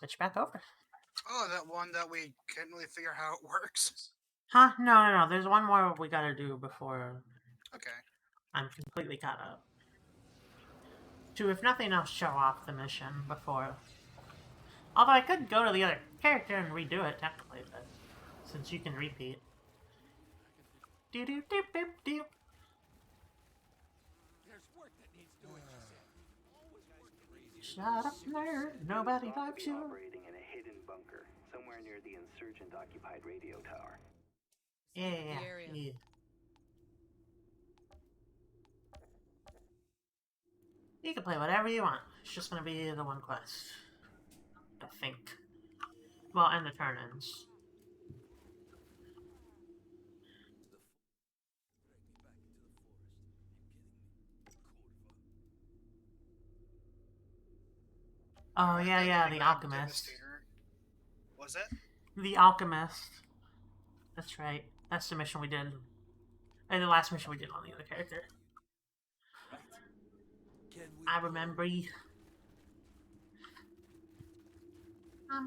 switch back over. Oh, that one that we can't really figure out how it works. Huh? No. There's one more we gotta do before Okay. I'm completely caught up. To, if nothing else, show off the mission before. Although I could go to the other character and redo it, technically, but since you can repeat. Do do do do do. There's work that needs doing, she said. Shut up, nerd. Nobody likes you. Operating in a hidden bunker somewhere near the insurgent-occupied radio tower. Yeah. You can play whatever you want. It's just gonna be the one quest. I think. Well, and the turn-ins. Oh, yeah, the Alchemist. Was it? The Alchemist. That's right. That's the mission we did. And the last mission we did on the other character. I remember. I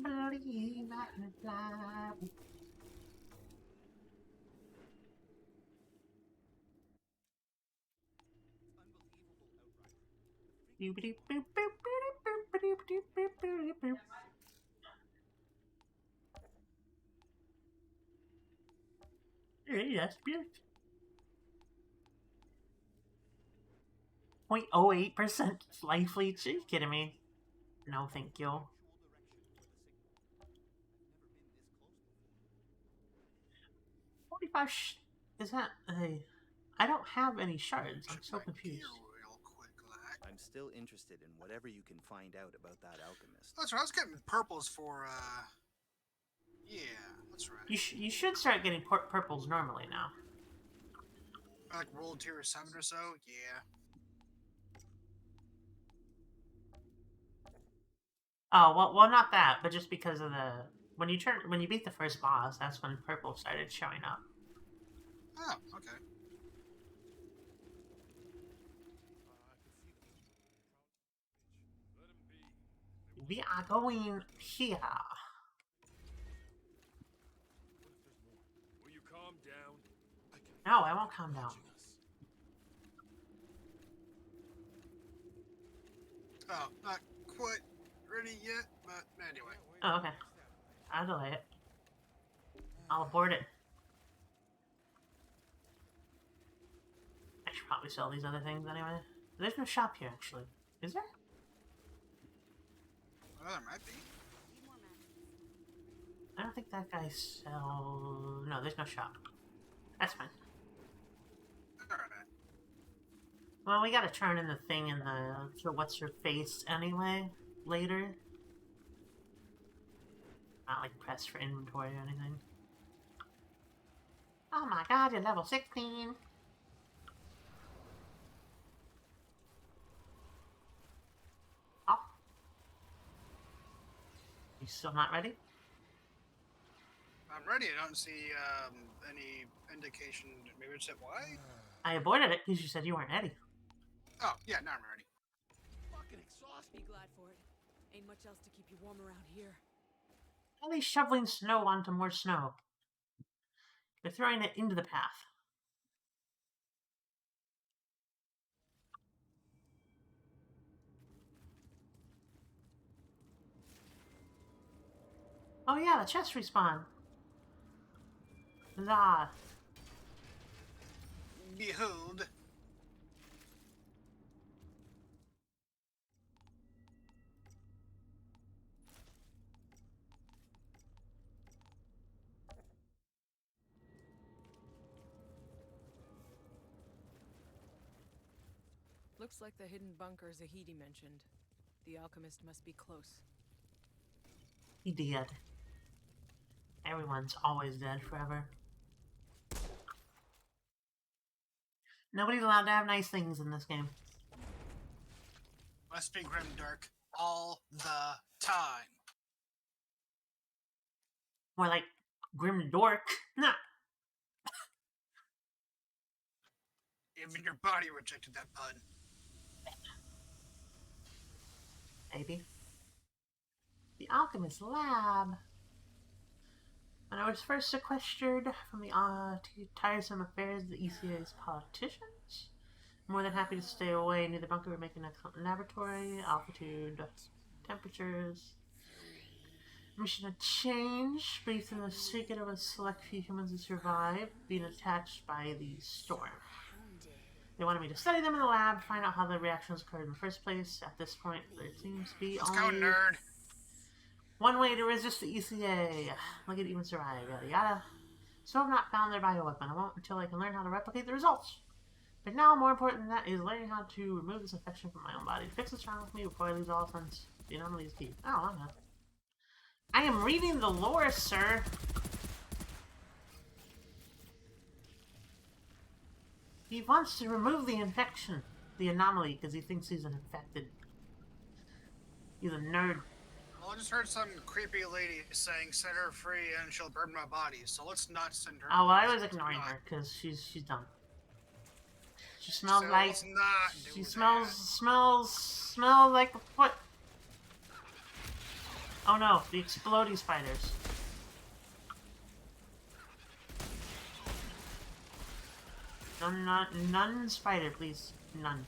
believe I can fly. Yes, bitch. 0.08% life leech? Are you kidding me? No, thank you. 45 is that a... I don't have any shards. I'm so confused. I'm still interested in whatever you can find out about that alchemist. That's right. I was getting purples for, yeah, that's right. You should start getting purples normally now. Like World Tier 7 or so? Yeah. Oh, well, not that, but just because of the... When you beat the first boss, that's when purple started showing up. Oh, okay. We are going here. Will you calm down? No, I won't calm down. Oh, not quite ready yet, but anyway. Oh, okay. I'll delay it. I'll abort it. I should probably sell these other things anyway. There's no shop here, actually. Is there? Well, there might be. I don't think that guy sells... No, there's no shop. That's fine. Alright. Well, we gotta turn in the thing in the... For what's-her-face anyway, later. Not like press for inventory or anything. Oh my god, you're level 16! Oh. You still not ready? I'm ready. I don't see any indication. Maybe it's why? I aborted it because you said you weren't ready. Oh, yeah, now I'm ready. Fucking exhausted. Be glad for it. Ain't much else to keep you warm around here. Why are they shoveling snow onto more snow? They're throwing it into the path. Oh yeah, the chest respawn. Huzzah. Behold. Looks like the hidden bunker Zahidi mentioned. The alchemist must be close. He did. Everyone's always dead forever. Nobody's allowed to have nice things in this game. Must be grim dark all the time. More like grim dork. Nah. Even your body rejected that pun. Maybe. The Alchemist Lab. When I was first sequestered from the tiresome affairs of the ECA's politicians, more than happy to stay away. Near the bunker would make an excellent laboratory, altitude, temperatures. Mission had changed, based on the secret of a select few humans who survived being attached by the storm. They wanted me to study them in the lab, find out how the reactions occurred in the first place. At this point, there seems to be Let's go, only nerd. one way to resist the ECA. Look at even survive, yada yada. So I've not found their bioweapon. I won't until I can learn how to replicate the results. But now, more important than that is learning how to remove this infection from my own body. To fix what's wrong with me before I lose all sense. The anomaly is key. Oh, I know. I am reading the lore, sir. He wants to remove the infection, the anomaly, because he thinks he's an infected. He's a nerd. Well, I just heard some creepy lady saying, set her free and she'll burn my body, so let's not send her. Oh, well, I was ignoring her, because she's dumb. She smells So like... let's not do She that. smells like what? Oh no, the exploding spiders. None spider, please. None.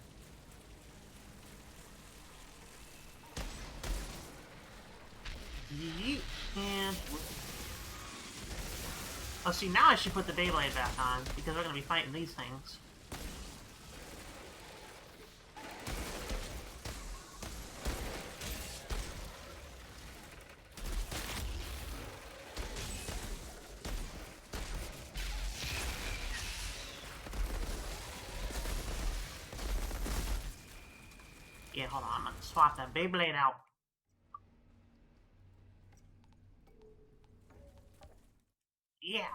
Yeet. And... oh, see, now I should put the Beyblade back on, because we're gonna be fighting these things. Yeah, hold on, I'm gonna swap that Beyblade out. Yeah.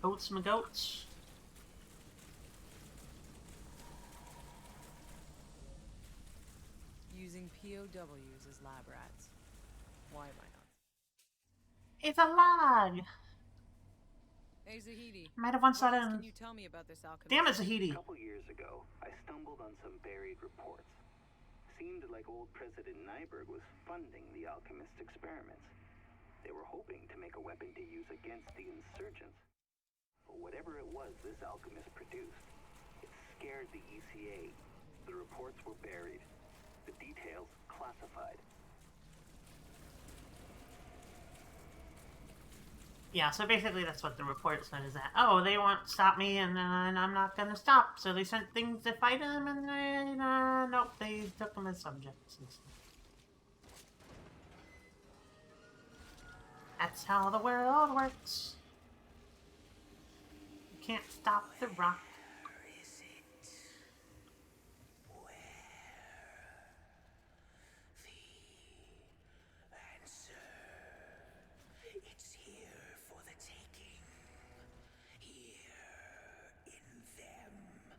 Goats my goats. Using POWs as lab rats. Why am I not? It's a log! Hey, Zahidi. Might have once What thought else in... can you tell me about this alchemist? Damn it, Zahidi! A couple years ago, I stumbled on some buried reports. Seemed like old President Nyberg was funding the alchemist experiments. They were hoping to make a weapon to use against the insurgents. But whatever it was this alchemist produced, it scared the ECA. The reports were buried. The details classified. Yeah, so basically that's what the report said, is that, oh, they won't stop me, and I'm not gonna stop. So they sent things to fight them, and then, nope, they took them as subjects and stuff. That's how the world works. You can't stop the rock.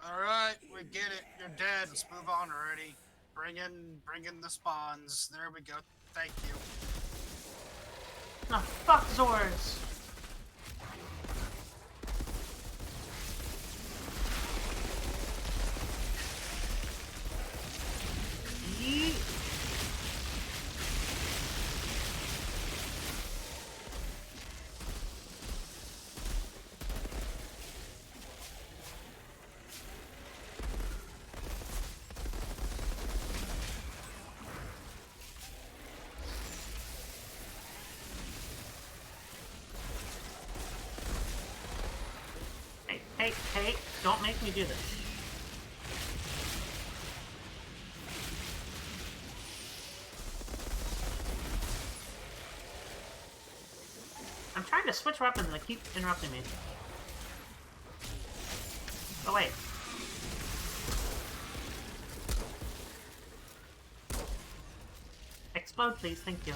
Alright, we get it. You're dead. Let's move on already. Bring in the spawns. There we go. Thank you. No, fuck Zors! Yeet. Hey, don't make me do this. I'm trying to switch weapons and they keep interrupting me. Oh wait. Explode, please, thank you.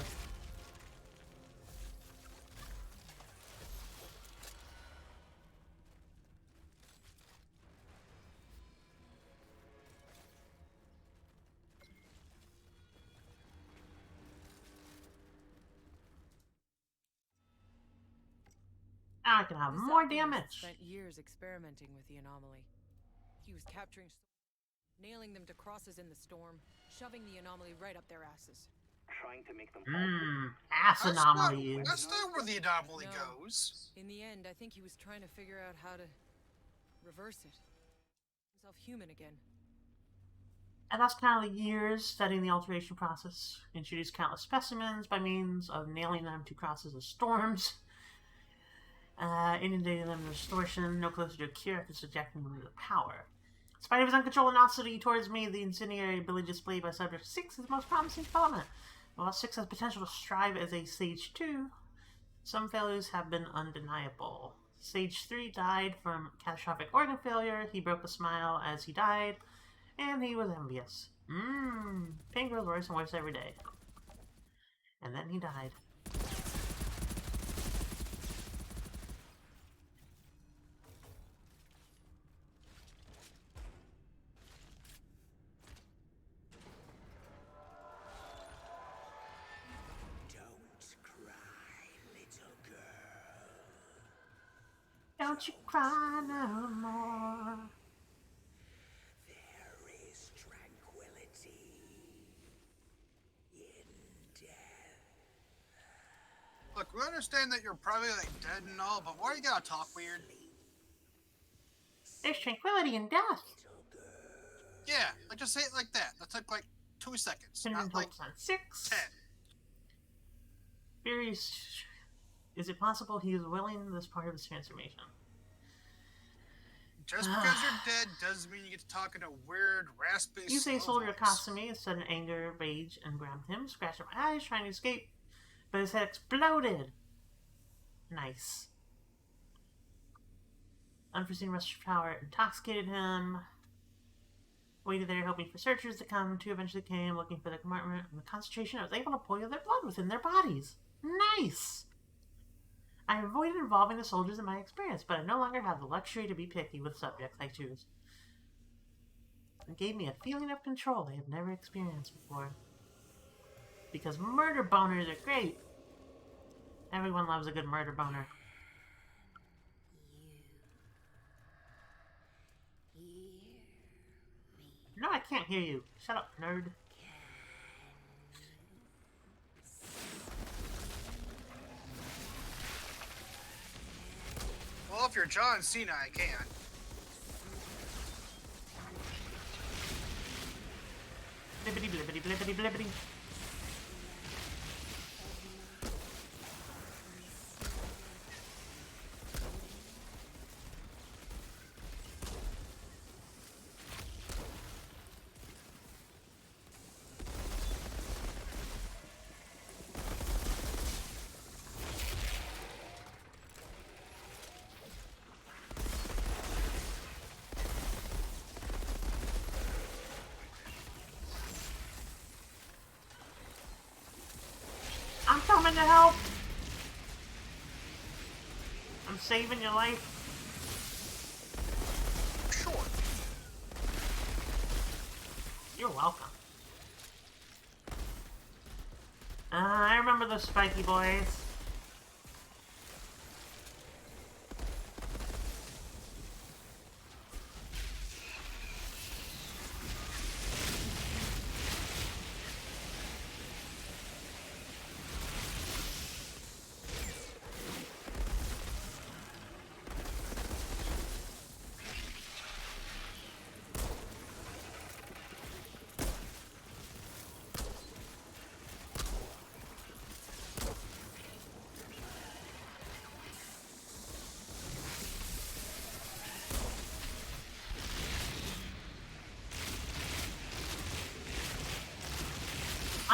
Now I can have This more alchemist damage. spent years experimenting with the anomaly. He was capturing nailing them to crosses in the storm, shoving the anomaly right up their asses. Trying to make them fall. Ass anomalies. That's not where the anomaly No. goes. In the end, I think he was trying to figure out how to reverse it. Himself human again. I lost count of the years studying the alteration process, introduced countless specimens by means of nailing them to crosses of storms, inundating them with distortion, no closer to a cure after subjecting them to the power. In spite of his uncontrolled hostility towards me, the incendiary ability displayed by Subject 6 is the most promising development. While 6 has potential to strive as a Sage 2, some failures have been undeniable. Sage 3 died from catastrophic organ failure, he broke a smile as he died, and he was envious. Pain grows worse and worse every day. And then he died. Don't cry, little girl. Don't you cry no more. There is tranquility in death. Look, we understand that you're probably like dead and all, but why you gotta talk weird? There's tranquility in death. Yeah, like just say it like that. That took like 2 seconds, Been not like on 6. 10. Furious. Is it possible he is willing this part of his transformation? Just because you're dead doesn't mean you get to talk in a weird, raspy, You say slow soldier voice. accosted me, sudden anger, rage, and grabbed him, scratched at my eyes, trying to escape, but his head exploded. Nice. Unforeseen rush of power intoxicated him. Waited there, hoping for searchers to come. 2 eventually came, looking for the compartment. And the concentration, I was able to poison their blood within their bodies. Nice! I avoided involving the soldiers in my experience, but I no longer have the luxury to be picky with subjects I choose. It gave me a feeling of control I have never experienced before. Because murder boners are great. Everyone loves a good murder boner. No, I can't hear you. Shut up, nerd. Well, if you're John Cena, I can. Blibbity blibbity blibbity blibbity. I'm coming to help! I'm saving your life. Sure. You're welcome. I remember those spiky boys.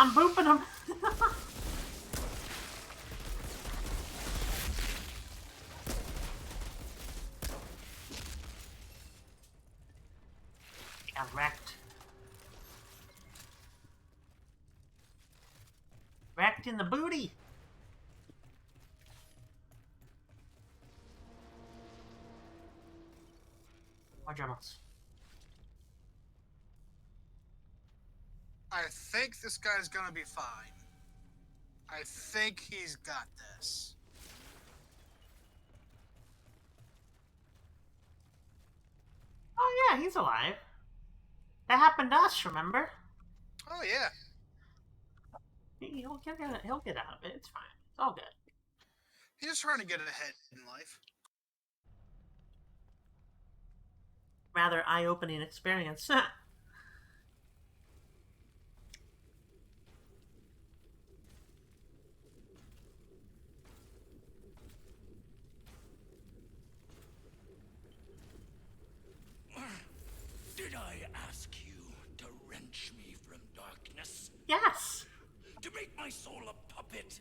I'm booping him. Got wrecked. Wrecked in the booty. More Dremels. I think this guy's gonna be fine. I think he's got this. Oh yeah, he's alive. That happened to us, remember? Oh yeah. He'll get out of it. It's fine. It's all good. He's just trying to get ahead in life. Rather eye-opening experience. Did I ask you to wrench me from darkness? Yes. To make my soul a puppet?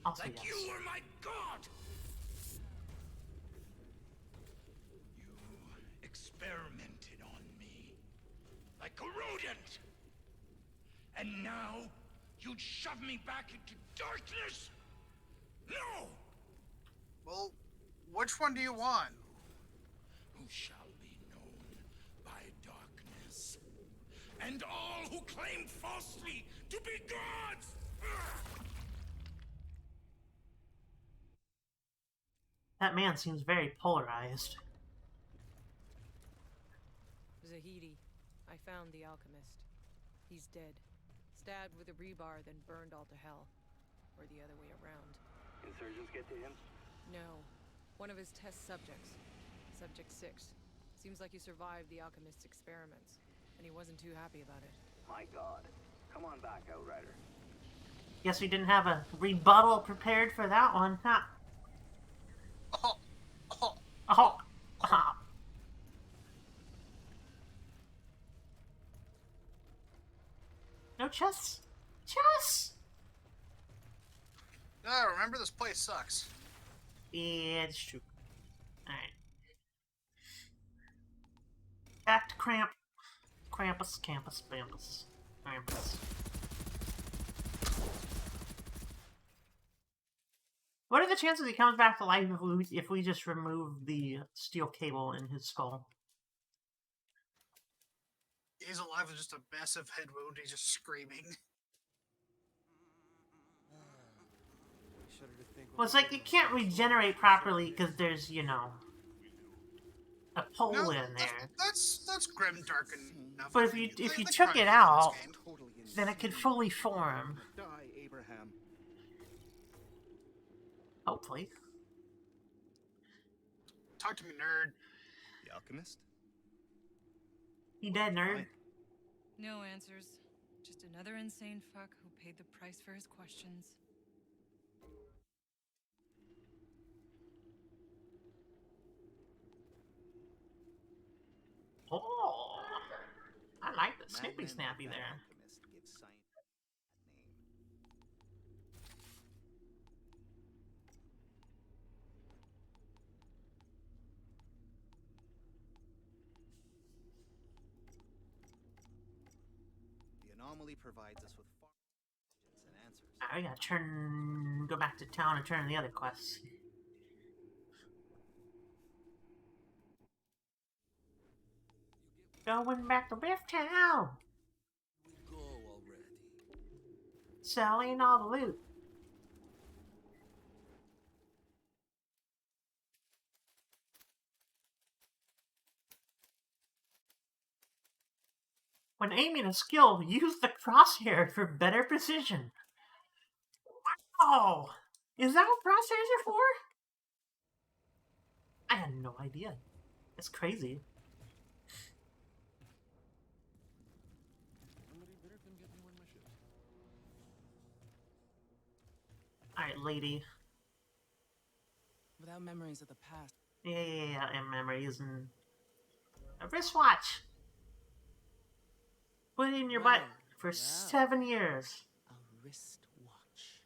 Also Like yes. you were my god? You experimented on me. Like a rodent. And now, you'd shove me back into darkness? No! Well, which one do you want? Who shall be known by darkness. And all who claim falsely to be gods! That man seems very polarized. Zahidi, I found the alchemist. He's dead. Stabbed with a rebar, then burned all to hell. Or the other way around. Insurgents get to him? No. One of his test subjects. Subject 6. Seems like he survived the alchemist's experiments. And he wasn't too happy about it. My god. Come on back, Outrider. Guess we didn't have a rebuttal prepared for that one, huh? Oh, oh. Oh. Oh. No chess? Chess! No, remember this place sucks. Yeah, it's true. Alright. Back to Krampus, Campus, Bambus. Krampus. What are the chances he comes back to life if we just remove the steel cable in his skull? He's alive with just a massive head wound. He's just screaming. Well, it's like you can't regenerate properly because there's, you know, a pole No, in there. that's grim, dark enough. But I if you think. if you They took tried it to do out, this game. Totally then it could insane. fully form. Die, Abraham. Hopefully. Talk to me, nerd. The alchemist? He dead, nerd. Fine. No answers. Just another insane fuck who paid the price for his questions. Oh, I like the snippy Madman snappy like that there. alchemist gives science that name. The anomaly provides us with far more questions and answers. I gotta go back to town and turn in the other quests. Going back to Rift Town, Go already. selling all the loot. When aiming a skill, use the crosshair for better precision. Wow! Is that what crosshairs are for? I had no idea. It's crazy. Alright, lady. Without memories of the past, Yeah, and memories and a wristwatch. Put it in your butt for 7 years. a wristwatch.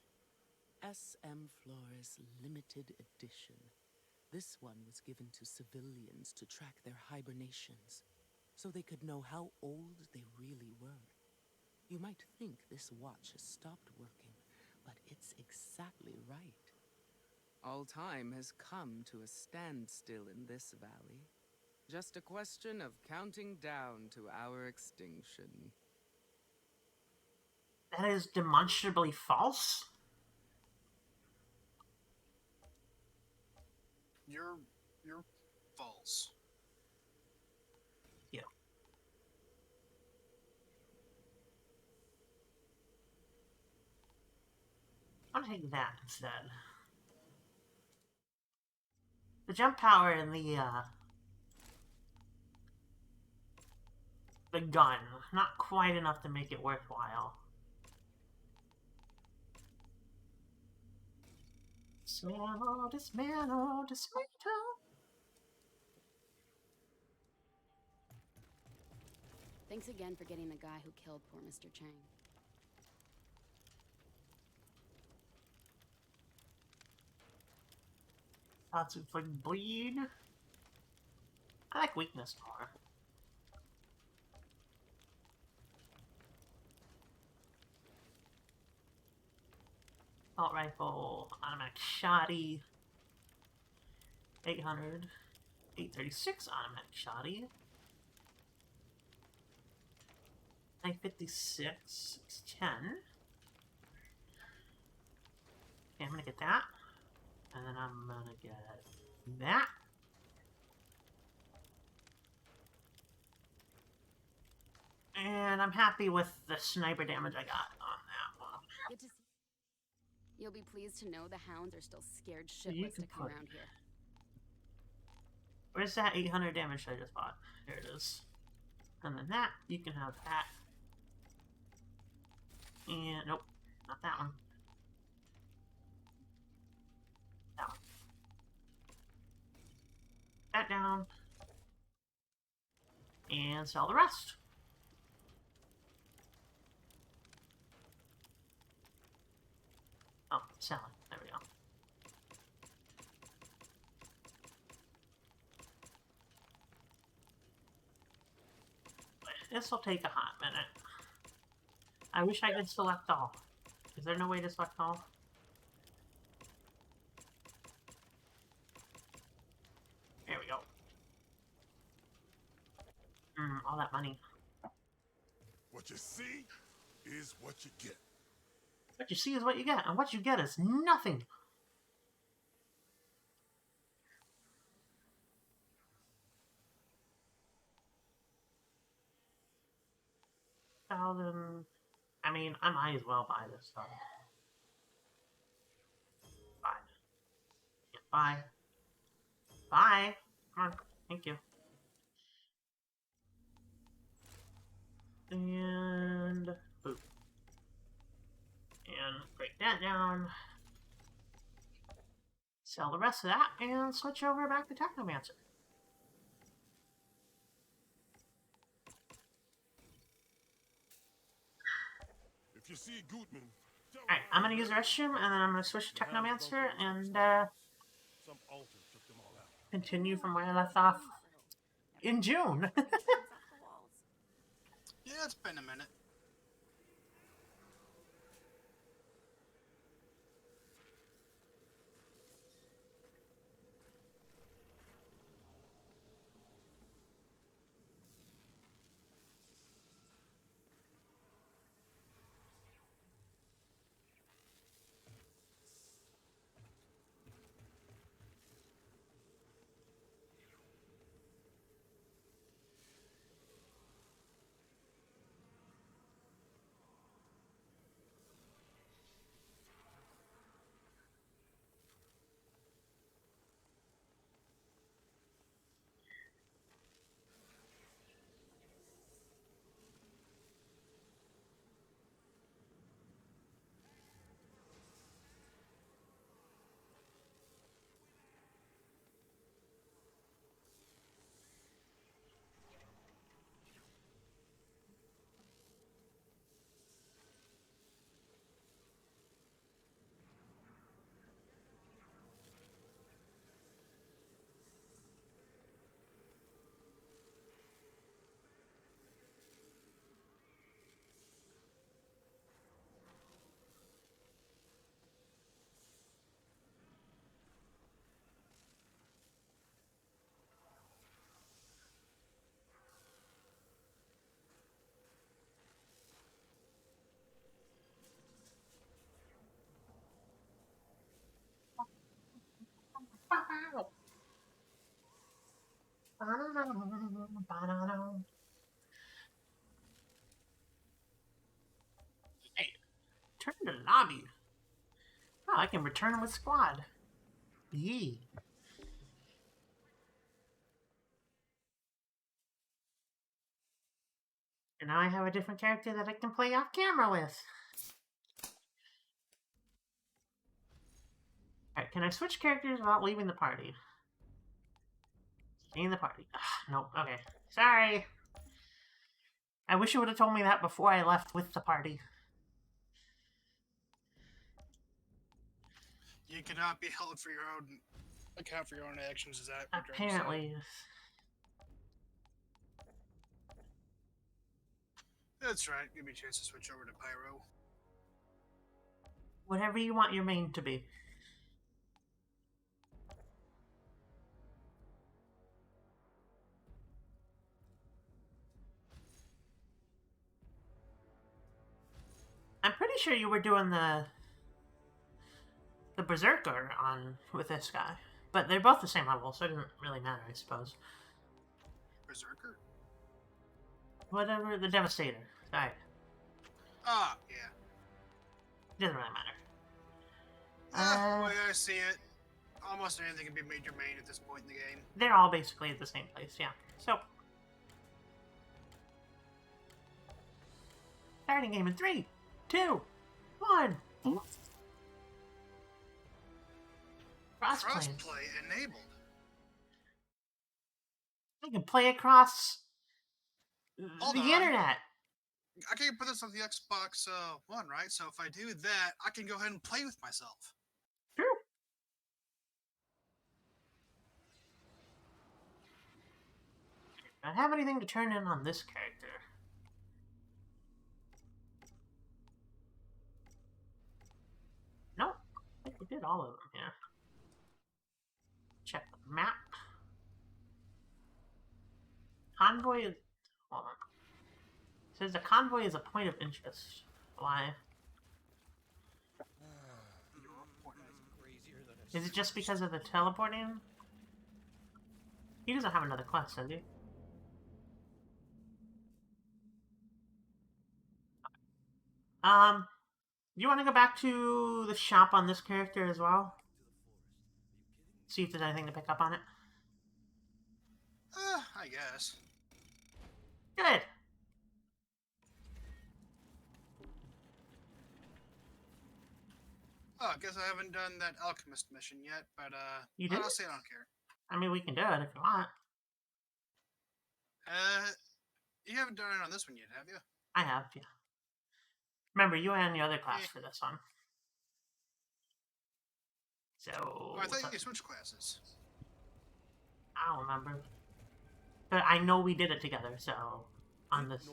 SM Flores limited edition. This one was given to civilians to track their hibernations, so they could know how old they really were. You might think this watch has stopped working, but it's exactly right. All time has come to a standstill in this valley. Just a question of counting down to our extinction. That is demonstrably false. You're false. Yeah. want to take that instead. The jump power and the gun, not quite enough to make it worthwhile. Dismantle, dismantle, dismantle. Thanks again for getting the guy who killed poor Mr. Chang. Lots of like bleed. I like weakness more. Assault rifle, automatic shotty. 800. 836 automatic shotty. 956. 610. Okay, I'm gonna get that. And then I'm gonna get that. And I'm happy with the sniper damage I got on that one. Good to see. You'll be pleased to know the hounds are still scared You shitless can to come put- around here. Where's that 800 damage I just bought? There it is. And then that, you can have that. And, nope, not that one. That one. That down. And sell the rest. Oh, selling. There we go. This will take a hot minute. I wish I could select all. Is there no way to select all? There we go. All that money. What you see is what you get. What you see is what you get, and what you get is nothing. $1,000. I mean, I might as well buy this stuff. Buy. Yeah, buy. Buy. Come on. Thank you. And boop. And break that down. Sell the rest of that and switch over back to Technomancer. If you see Gutman, Alright, I'm gonna use the restroom and then I'm gonna switch to Technomancer and some altar took them all out. continue from where I left off in June. Yeah, it's been a minute. Hey, turn to lobby. Oh, I can return with squad. Yee. And now I have a different character that I can play off camera with. Alright, can I switch characters without leaving the party? Stay in the party. Ugh, nope, okay. Sorry! I wish you would have told me that before I left with the party. You cannot be held for your own account for your own actions. Is that what you're trying to say? Apparently. That's right. Give me a chance to switch over to Pyro. Whatever you want your main to be. I'm pretty sure you were doing the Berserker on with this guy. But they're both the same level, so it doesn't really matter, I suppose. Berserker? Whatever, the Devastator. Sorry. Ah, yeah. Doesn't really matter. The way I see it, almost anything can be made your main at this point in the game. They're all basically at the same place, yeah. So, starting game in 3, 2, 1. Crossplay enabled. I can play across Hold the on. internet. I can put this on the Xbox One, right? So if I do that, I can go ahead and play with myself. True. I don't have anything to turn in on this character. Nope. I think we did all of them here. Check the map. Convoy is... Hold on. It says the convoy is a point of interest. Why? Is it just because of the teleporting? He doesn't have another quest, does he? You want to go back to the shop on this character as well? See if there's anything to pick up on it. I guess. Good. Oh, I guess I haven't done that alchemist mission yet, but You did? honestly, I don't care. I mean, we can do it if you want. You haven't done it on this one yet, have you? I have, yeah. Remember, you and the other class for this one. So... Oh, I thought you switched classes. I don't remember. But I know we did it together, so... On this...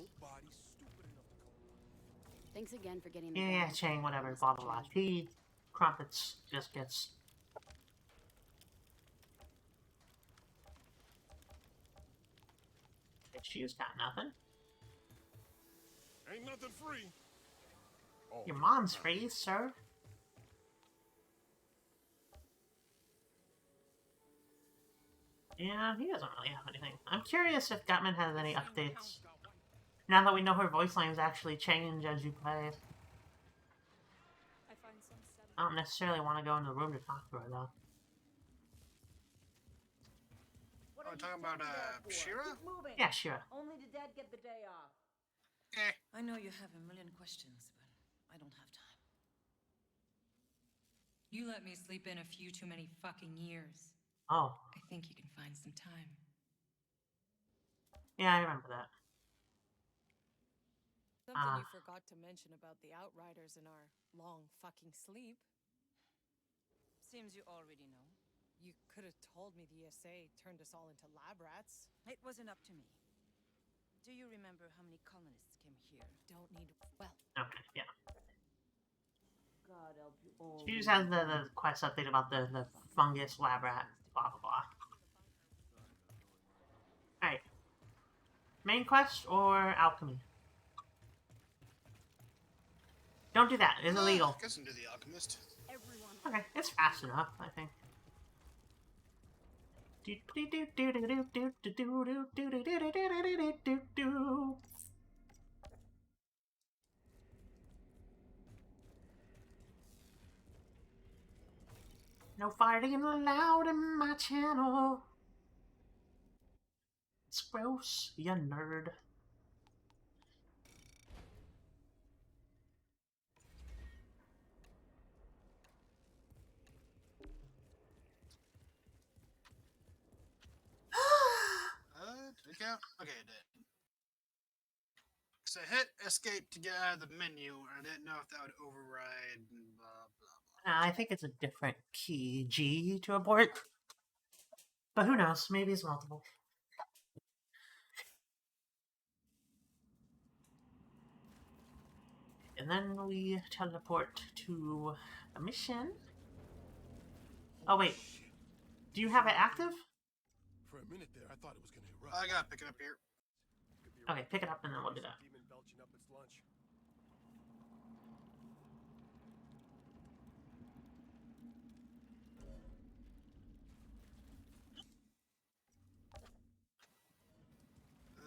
Thanks again for getting the Yeah, guide. Chang, whatever, blah blah blah. He... Crumpets just gets... She's got nothing. Ain't nothing free. Oh, Your mom's free, sir. Yeah, he doesn't really have anything. I'm curious if Gutman has any updates. Now that we know her voice lines actually change as you play. I don't necessarily want to go in the room to talk to her, though. Oh, talking about Shira? Yeah, sure. Only did Dad get the day off. I know you have a million questions, but I don't have time. You let me sleep in a few too many fucking years. Oh. I think you can find some time. Yeah, I remember that. Something you forgot to mention about the Outriders in our long fucking sleep. Seems you already know. You could have told me the ESA turned us all into lab rats. It wasn't up to me. Do you remember how many colonists came here? Don't need... Well... Okay, yeah. God help you all. She just has the quest update about the fungus lab rat, blah blah blah. Alright. Main quest or alchemy? Don't do that, it's illegal. I guess I can do the alchemist. Okay, it's fast enough, I think. No fighting allowed in my channel. It's gross, you nerd. Did it count? Okay, it did. So I hit escape to get out of the menu, and I didn't know if that would override and blah, blah, blah. I think it's a different key G to abort. But who knows? Maybe it's multiple. And then we teleport to a mission. Oh, wait. Do you have it active? For a minute there, I thought it was gonna erupt. I gotta pick it up here. Okay, pick it up and then we'll do that. Demon belching up its lunch.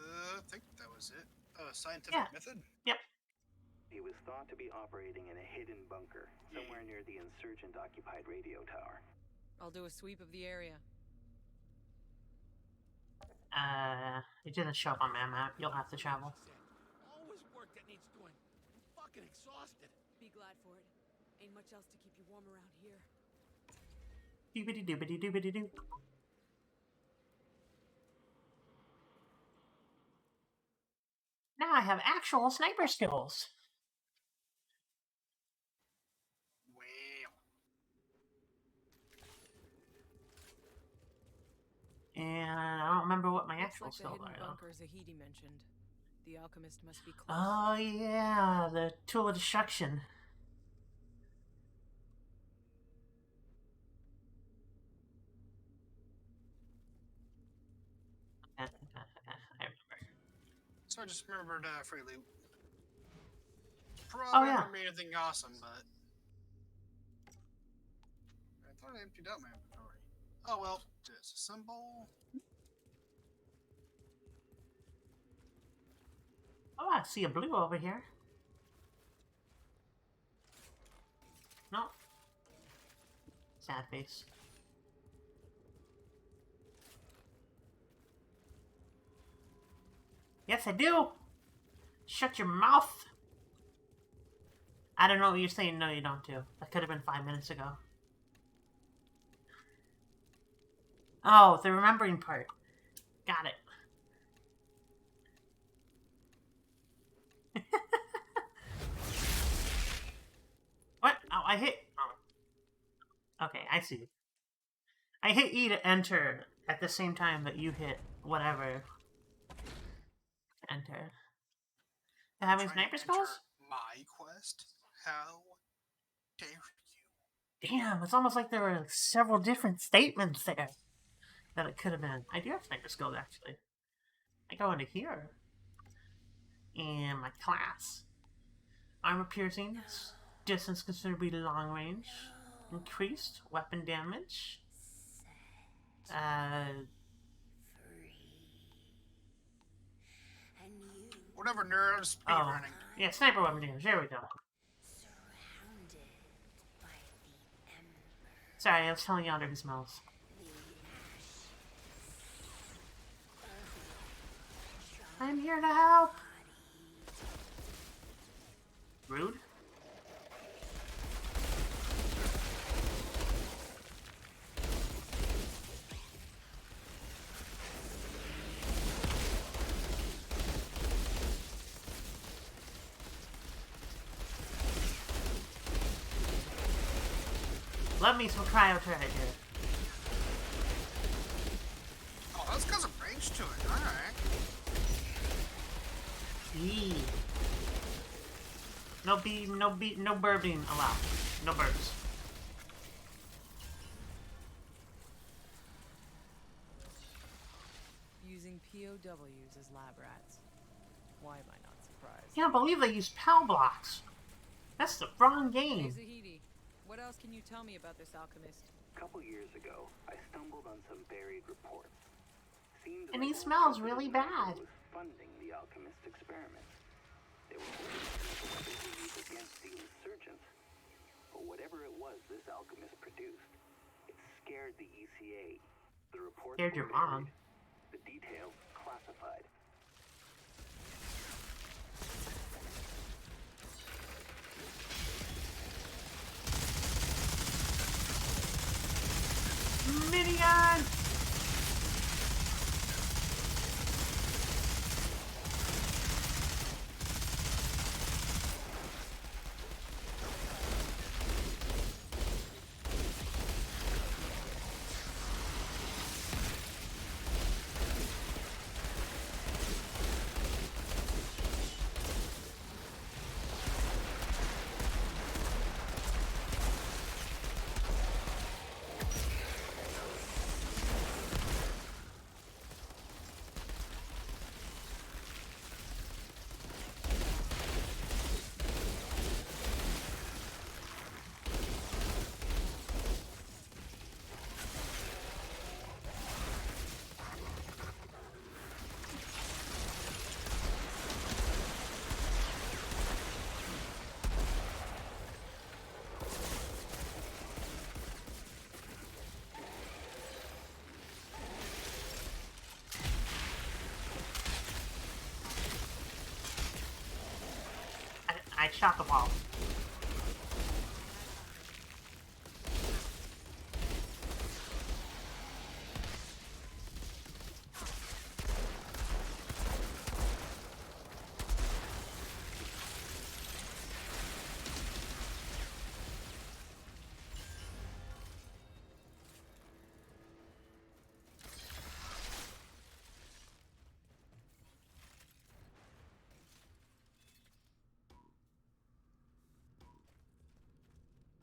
I think that was it. Scientific method? Yep. He was thought to be operating in a hidden bunker somewhere near the insurgent-occupied radio tower. I'll do a sweep of the area. It didn't show up on my map. You'll have to travel. Always work that needs doing. I'm fucking exhausted. Be glad for it. Ain't much else to keep you warm around here. Doobity doobity doobity doo. Now I have actual sniper skills. And I don't remember what my actual skills the hidden are. bunker Zahidi mentioned. The alchemist must be close. Oh yeah, the tool of destruction. I remember. So I just remembered free loot. Oh, Probably yeah. not made anything awesome, but I thought I emptied out my inventory. Oh well, disassemble. Oh, I see a blue over here. No. Sad face. Yes, I do! Shut your mouth! I don't know what you're saying. No, you don't do. That could have been 5 minutes ago. Oh, the remembering part. Got it. What? Oh, I hit... Oh. Okay, I see. I hit E to enter at the same time that you hit whatever. Enter. Having sniper skulls? My quest? How dare you? Damn, it's almost like there were several different statements there that it could have been. I do have sniper skills, actually. I go into here. And my class. Armor piercing. Distance considerably long range. Increased weapon damage. Whatever, nerd, I'm speed running. Yeah, sniper weapon damage. There we go. Sorry, I was telling Yonder who smells. I'm here to help! Rude. Love me some cryo turret here. Oh, that's because of range to it. Alright. Eee. No birding allowed. No birds. Using POWs as lab rats. Why am I not surprised? Can't believe they use PAL blocks. That's the wrong Hey, game. Zahidi, what else can you tell me about this alchemist? A couple years ago, I stumbled on some buried reports. Seemed And like he old smells President really Nixon bad. was funding the alchemist experiments. They were hoping to make a weapon to use against the insurgents. But whatever it was this alchemist produced, scared the ECA. The reports Scared were your mom. buried. The details classified. Minigun! I shot the wall.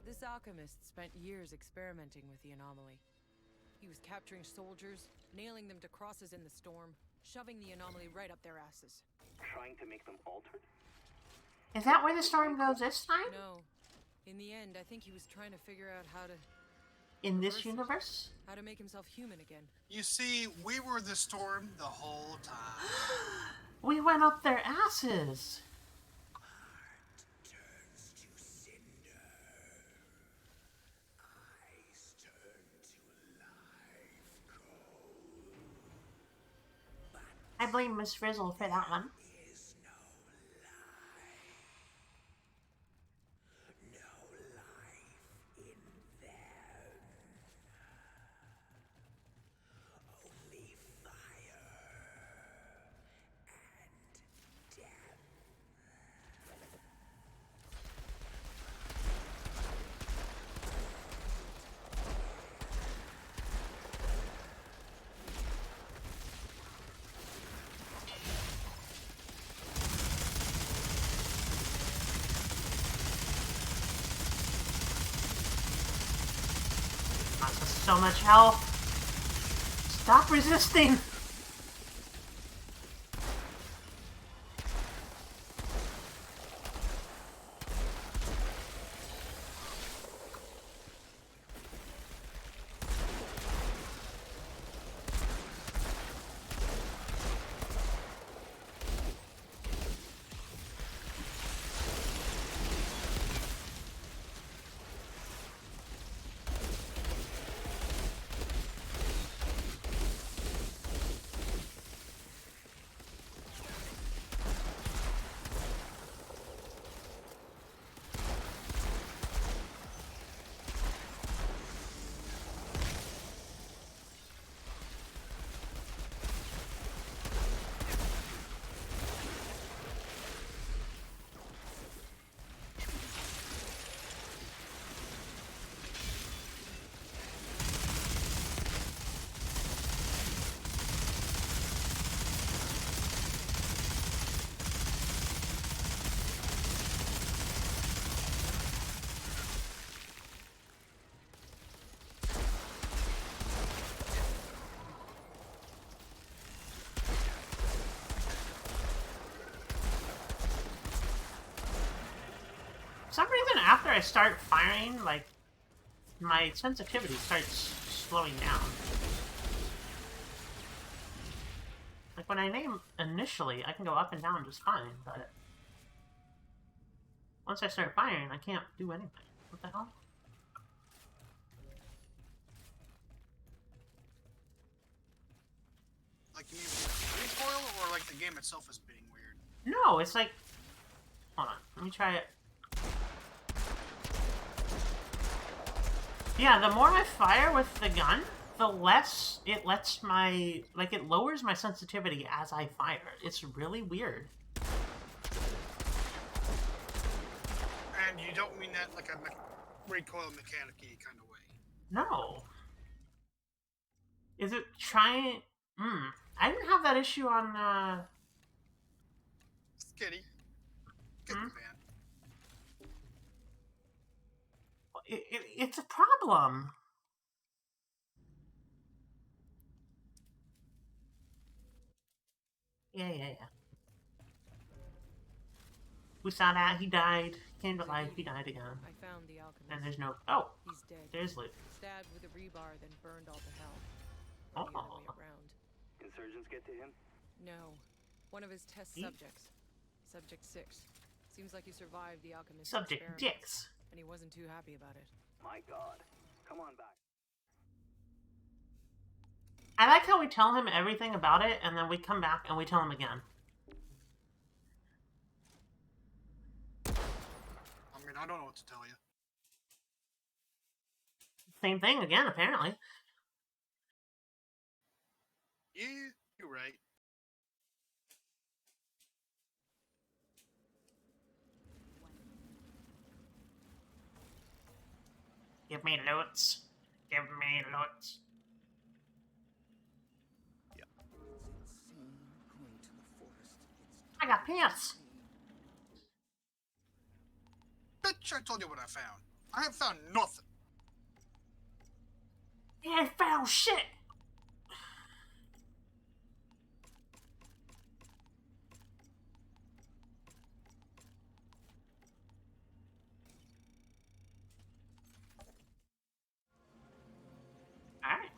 This alchemist spent years experimenting with the anomaly. He was capturing soldiers, nailing them to crosses in the storm, shoving the anomaly right up their asses. Trying to make them altered? Is that where the storm goes this time? No. In the end, I think he was trying to figure out how to... In this universe? How to make himself human again. You see, we were the storm the whole time. We went up their asses. Turns to cinder. Eyes turn to live coal. I blame Miss Frizzle for that one. Is no life in them. Only fire and death. That's so much health. Stop resisting. For some reason, after I start firing, like, my sensitivity starts slowing down. Like, when I aim initially, I can go up and down just fine, but once I start firing, I can't do anything. What the hell? itself is being weird. No, it's like... Hold on, let me try it. Yeah, the more I fire with the gun, the less it lets my... Like, it lowers my sensitivity as I fire. It's really weird. And you don't mean that like a recoil mechanic-y kind of way. No. Is it trying... I didn't have that issue on, Kitty. Get the van. It's a problem. Yeah. We saw that. He died. Came to life. He died again. I found the alchemist. And there's no... Oh! He's dead. There's loot. Stabbed with a rebar, then burned all to hell. Or the other way around. Insurgents get to him? No. One of his test subjects. Subject 6. Seems like he survived the alchemist Subject experiments, 6. and he wasn't too happy about it. My God. Come on back. I like how we tell him everything about it, and then we come back and we tell him again. I mean, I don't know what to tell you. Same thing again, apparently. Yeah, you're right. Give me loots. Give me loots. Yeah. It's insane going to the forest. I got pants. Bitch, I told you what I found. I have found nothing. You ain't found shit. Alright.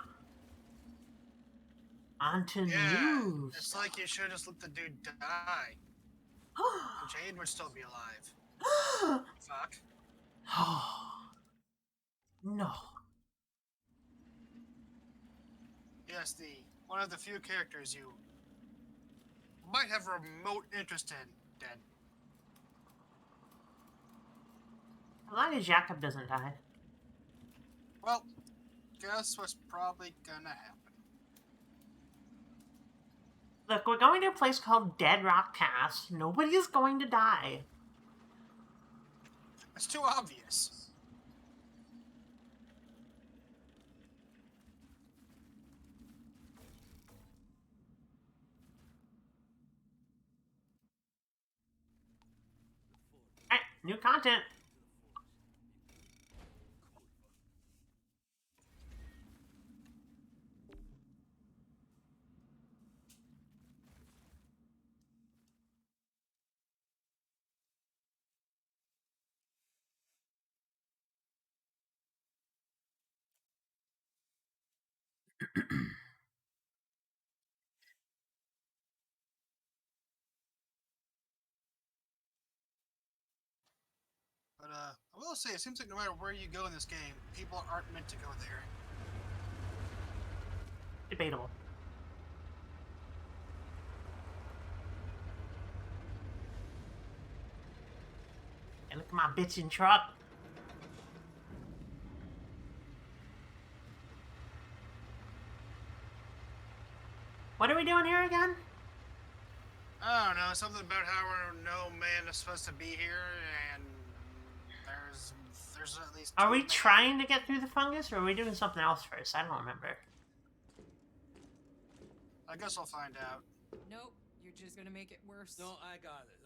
On to news. It's like you should have just let the dude die. Jade would still be alive. Fuck. No. Yes, one of the few characters you might have a remote interest in dead. As long as Jacob doesn't die. Well, guess what's probably gonna happen. Look, we're going to a place called Dead Rock Pass. Nobody is going to die. It's too obvious. Alright, new content. But I will say, it seems like no matter where you go in this game, people aren't meant to go there. Debatable. And look at my bitchin' truck. What are we doing here again? I don't know, something about how no man is supposed to be here, and there's at least. Are we trying to get through the fungus, or are we doing something else first? I don't remember. I guess I'll find out. Nope, you're just gonna make it worse. No, I got it.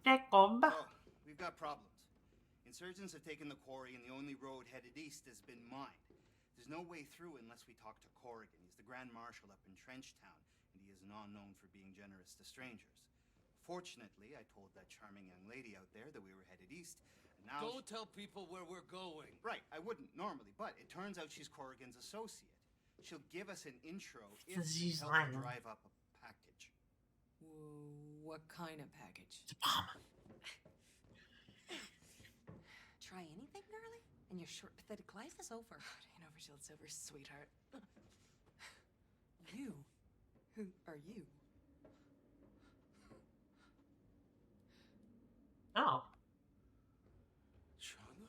Jacob. Oh, we've got problems. Insurgents have taken the quarry, and the only road headed east has been mined. There's no way through unless we talk to Corrigan. He's the Grand Marshal up in Trenchtown, and he is not known for being generous to strangers. Fortunately, I told that charming young lady out there that we were headed east, and now... Don't tell people where we're going. Right, I wouldn't normally, but it turns out she's Corrigan's associate. She'll give us an intro if we help her drive up a package. What kind of package? It's a bomb. Try anything, girly, and your short, pathetic life is over. Ain't over till it's over, sweetheart. You? Who are you? Oh. Chana?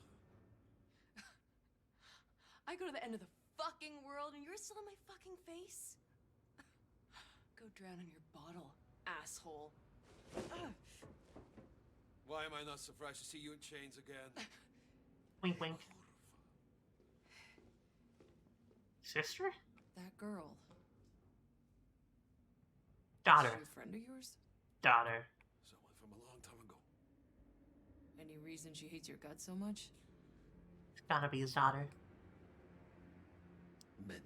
I go to the end of the fucking world and you're still in my fucking face? Go drown in your bottle, asshole. Why am I not surprised to see you in chains again? Wink, wink. Sister? That girl. Daughter. Is she a friend of yours? Daughter. Someone from a long time ago. Any reason she hates your guts so much? It's gotta be his daughter. Many.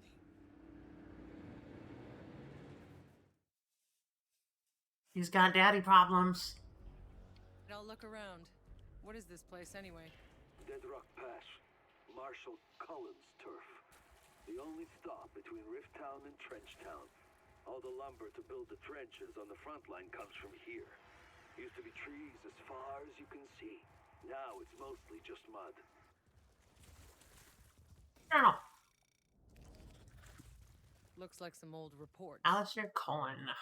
He's got daddy problems. I'll look around. What is this place anyway? Dead Rock Pass. Marshal Cullen's turf. The only stop between Rift Town and Trench Town. All the lumber to build the trenches on the front line comes from here. Used to be trees as far as you can see. Now it's mostly just mud. Colonel. Looks like some old reports. Alistair Cullen.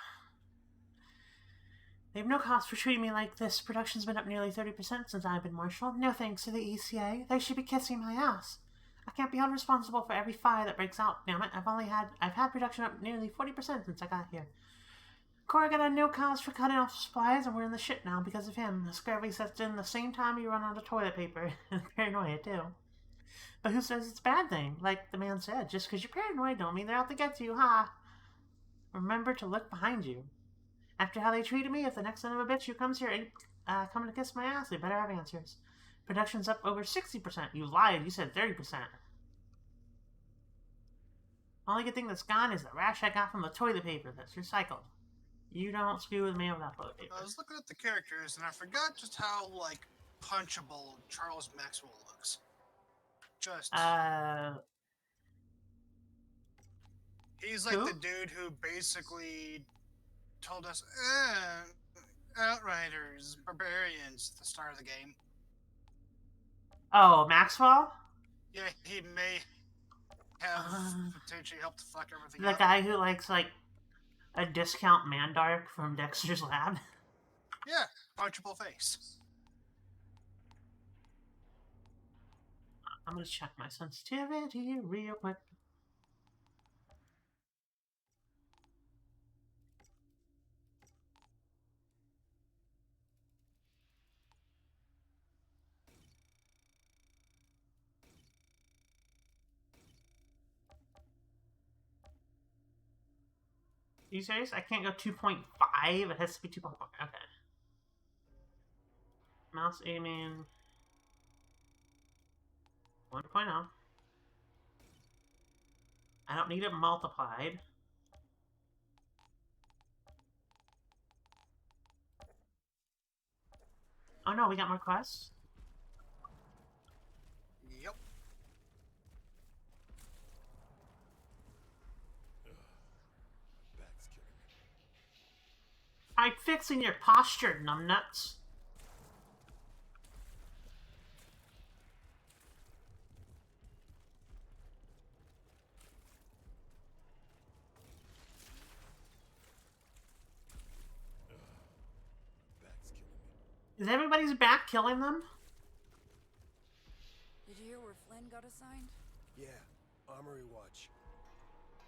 They have no cause for treating me like this. Production's been up nearly 30% since I've been Marshal. No thanks to the ECA. They should be kissing my ass. I can't be held responsible for every fire that breaks out, damn it. I've had production up nearly 40% since I got here. Corrigan had no cause for cutting off supplies, and we're in the shit now because of him. The scurvy sets in the same time you run out of toilet paper. And paranoia, too. But who says it's a bad thing? Like the man said, just because you're paranoid don't mean they're out to get you, ha! Remember to look behind you. After how they treated me, if the next son of a bitch who comes here ain't coming to kiss my ass, they better have answers. Production's up over 60%. You lied. You said 30%. Only good thing that's gone is the rash I got from the toilet paper that's recycled. You don't screw with me without toilet paper. I was looking at the characters and I forgot just how, like, punchable Charles Maxwell looks. Just... He's like the dude who basically told us, Outriders, barbarians at the start of the game. Oh, Maxwell? Yeah, he may have potentially helped fuck everything the up. The guy who likes, like, a discount Mandark from Dexter's Lab? Yeah, punchable face. I'm gonna check my sensitivity real quick. Are you serious? I can't go 2.5? It has to be 2.5. Okay. Mouse aiming 1.0. I don't need it multiplied. Oh no, we got more quests? Yep. Back's killing me. I'm fixing your posture, numbnuts. Back's killing me. Is everybody's back killing them? Did you hear where Flynn got assigned? Yeah, Armory Watch.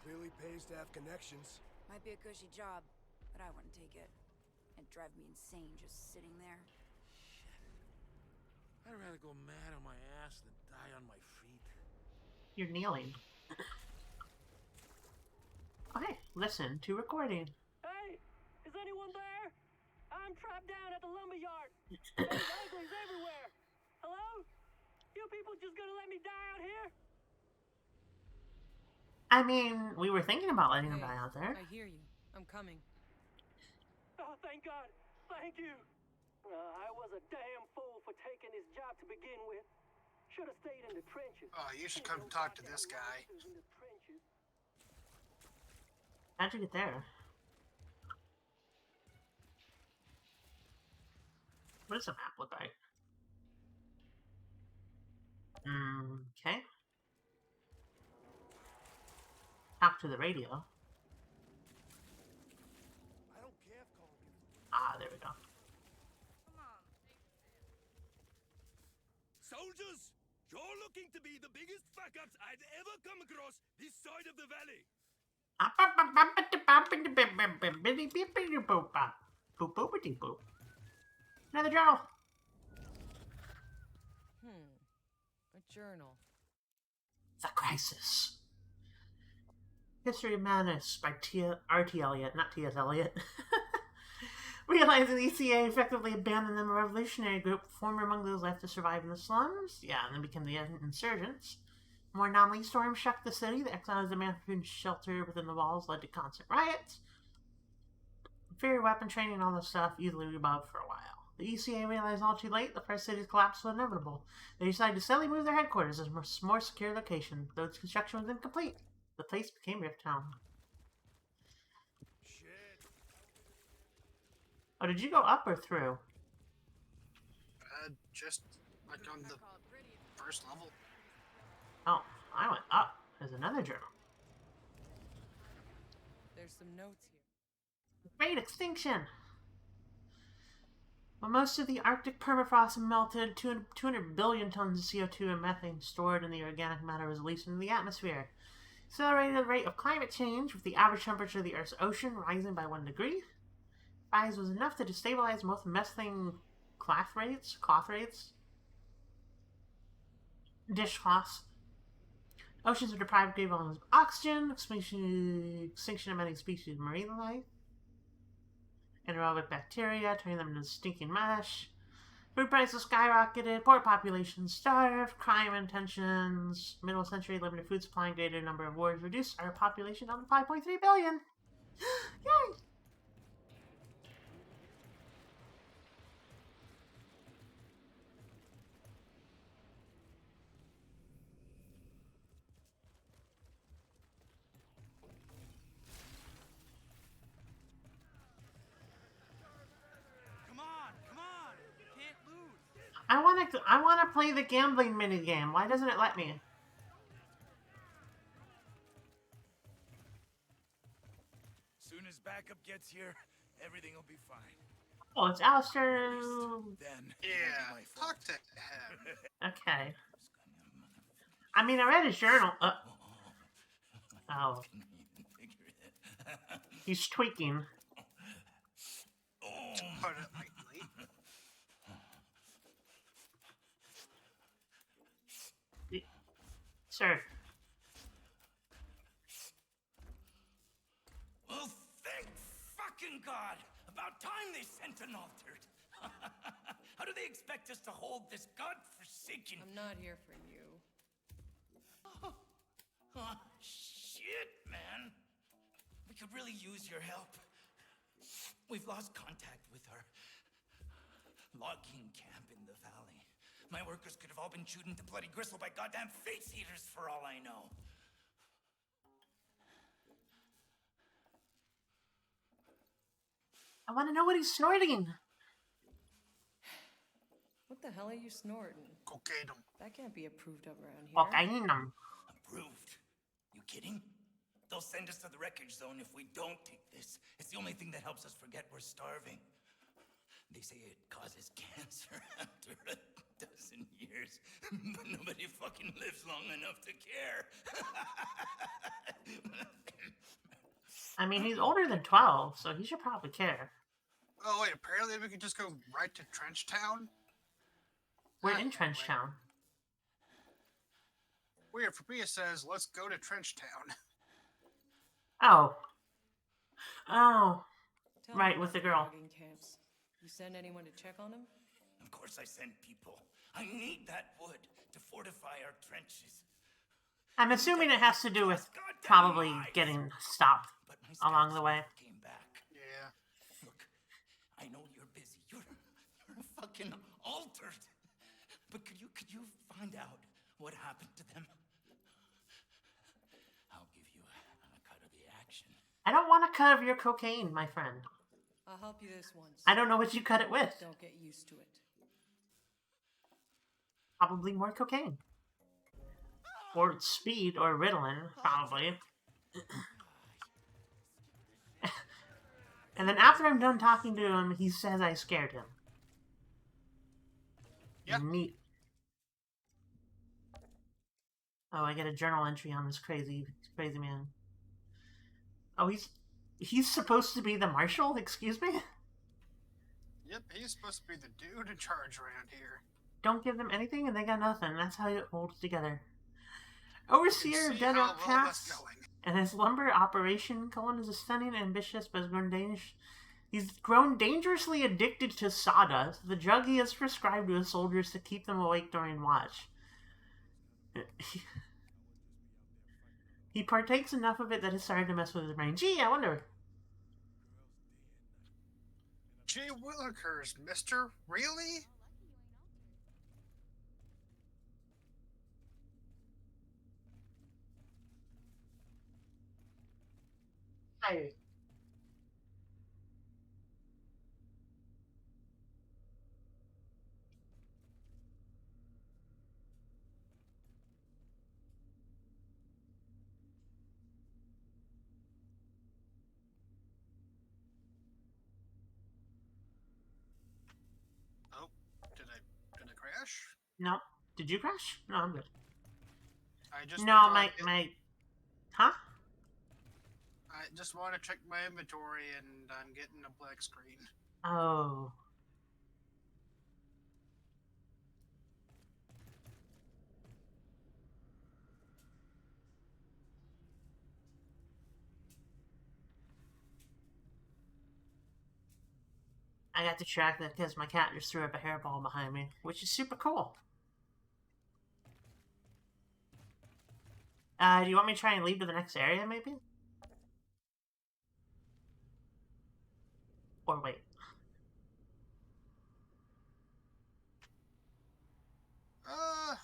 Clearly pays to have connections. Might be a cushy job, but I wouldn't take it. It'd drive me insane just sitting there. Shit. I'd rather go mad on my ass than die on my feet. You're kneeling. Okay, listen to recording. Hey, is anyone there? I'm trapped down at the lumberyard. There's uglies everywhere. Hello? You people just gonna let me die out here? I mean, we were thinking about letting him die out there. I hear you. I'm coming. Oh, thank God. Thank you. I was a damn fool for taking this job to begin with. Should have stayed in the trenches. Oh, you should come talk to this guy. How'd you get there? What does the map look like? Okay. Talk to the radio. Ah, there we go. soldiers! You're looking to be the biggest fuck-ups I'd ever come across this side of the valley. Another journal. A journal. The Crisis. History of Madness by R.T. Eliot, not T.S. Eliot. Realizing the ECA effectively abandoned them, a revolutionary group formed among those left to survive in the slums. Yeah, and then became the insurgents. More anomaly storms shook the city. The exiles demanded food and shelter within the walls led to constant riots. Fear, weapon training, and all this stuff easily above for a while. The ECA realized all too late the first city's collapse was inevitable. They decided to steadily move their headquarters to a more secure location. Though its construction was incomplete, the place became Rift Town. Oh, did you go up or through? Just like on the first level. Oh, I went up. There's another journal. There's some notes here. Great extinction! When most of the Arctic permafrost melted, 200 billion tons of CO2 and methane stored in the organic matter was released into the atmosphere. Accelerating the rate of climate change, with the average temperature of the Earth's ocean rising by 1 degree. Rise was enough to destabilize most methane cloth rates, dishcloths. Oceans are deprived of great volumes of oxygen, extinction of many species of marine life, anaerobic bacteria, turning them into stinking mush. Food prices skyrocketed, poor populations starved, crime and tensions, middle century limited food supply and greater number of wars reduced our population down to 5.3 billion. Yay! I want to play the gambling minigame. Why doesn't it let me? Soon as backup gets here, everything will be fine. Oh, it's Alistair. Then, yeah, talk to him. Okay. I mean, I read his journal. Oh. He's tweaking. To put it lightly. Sir. Well, thank fucking God! About time they sent an altered. How do they expect us to hold this godforsaken... I'm not here for you. Oh, shit, man. We could really use your help. We've lost contact with our logging camp in the valley. My workers could have all been chewed into bloody gristle by goddamn face eaters for all I know. I want to know what he's snorting. What the hell are you snorting? Cocaine. That can't be approved up around here. Cocaine. Approved? You kidding? They'll send us to the wreckage zone if we don't take this. It's the only thing that helps us forget we're starving. They say it causes cancer after a dozen years, but nobody fucking lives long enough to care. I mean, he's older than 12, so he should probably care. Oh, wait, apparently we could just go right to Trench Town? We're in Trench Town. Weird, Fabia says, let's go to Trench Town. Oh. Oh. Tell right, me with the about girl. logging camps. You send anyone to check on them? Of course I send people. I need that wood to fortify our trenches. I'm assuming it has to do with probably getting stopped along the way. Came back. Yeah. Look, I know you're busy. You're fucking altered. But could you find out what happened to them? I'll give you a cut of the action. I don't want a cut of your cocaine, my friend. I'll help you this once. I don't know what you cut it with. Don't get used to it. Probably more cocaine. Or speed, or Ritalin, probably. And then after I'm done talking to him, he says I scared him. Yep. Neat. Oh, I get a journal entry on this crazy man. Oh, he's supposed to be the marshal? Excuse me? Yep, he's supposed to be the dude in charge around here. Don't give them anything and they got nothing. That's how it holds together. Overseer of Dead Rock Pass and his lumber operation, Cullen is a stunning, ambitious, but has grown dangerous. He's grown dangerously addicted to sawdust, the drug he has prescribed to his soldiers to keep them awake during watch. He partakes enough of it that it started to mess with his brain. Gee, I wonder. Gee Willikers, mister? Really? Hey. Oh, did I crash? No. Did you crash? No, I'm good. I just no, huh? I just want to check my inventory and I'm getting a black screen. Oh. I got to track that because my cat just threw up a hairball behind me, which is super cool. Do you want me to try and leave to the next area, maybe? Or wait. I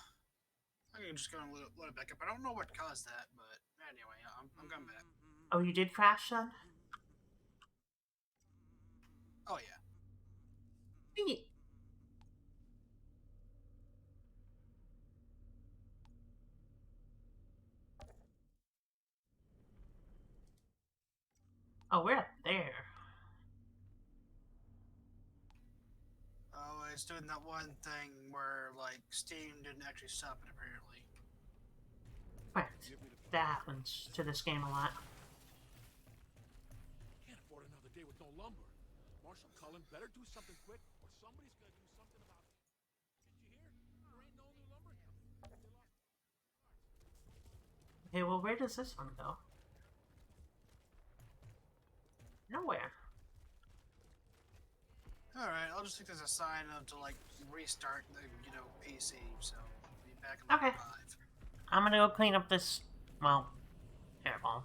can just go and load it back up. I don't know what caused that, but anyway, I'm coming back. Oh, you did crash, son? Oh, yeah. Neat. Oh, we're up there. Oh, it's doing that one thing where, like, Steam didn't actually stop it, apparently. Right. That happens to this game a lot. Can't afford another day with no lumber. Marshal Cullen better do something quick, or somebody's gonna do something about it. Did you hear? There ain't no new lumber coming. They lost. Okay, well, where does this one go? Nowhere. Alright, I'll just take this as a sign of to, like, restart the, PC, so I'll be back in Okay. 5. I'm gonna go clean up this, well, hairball.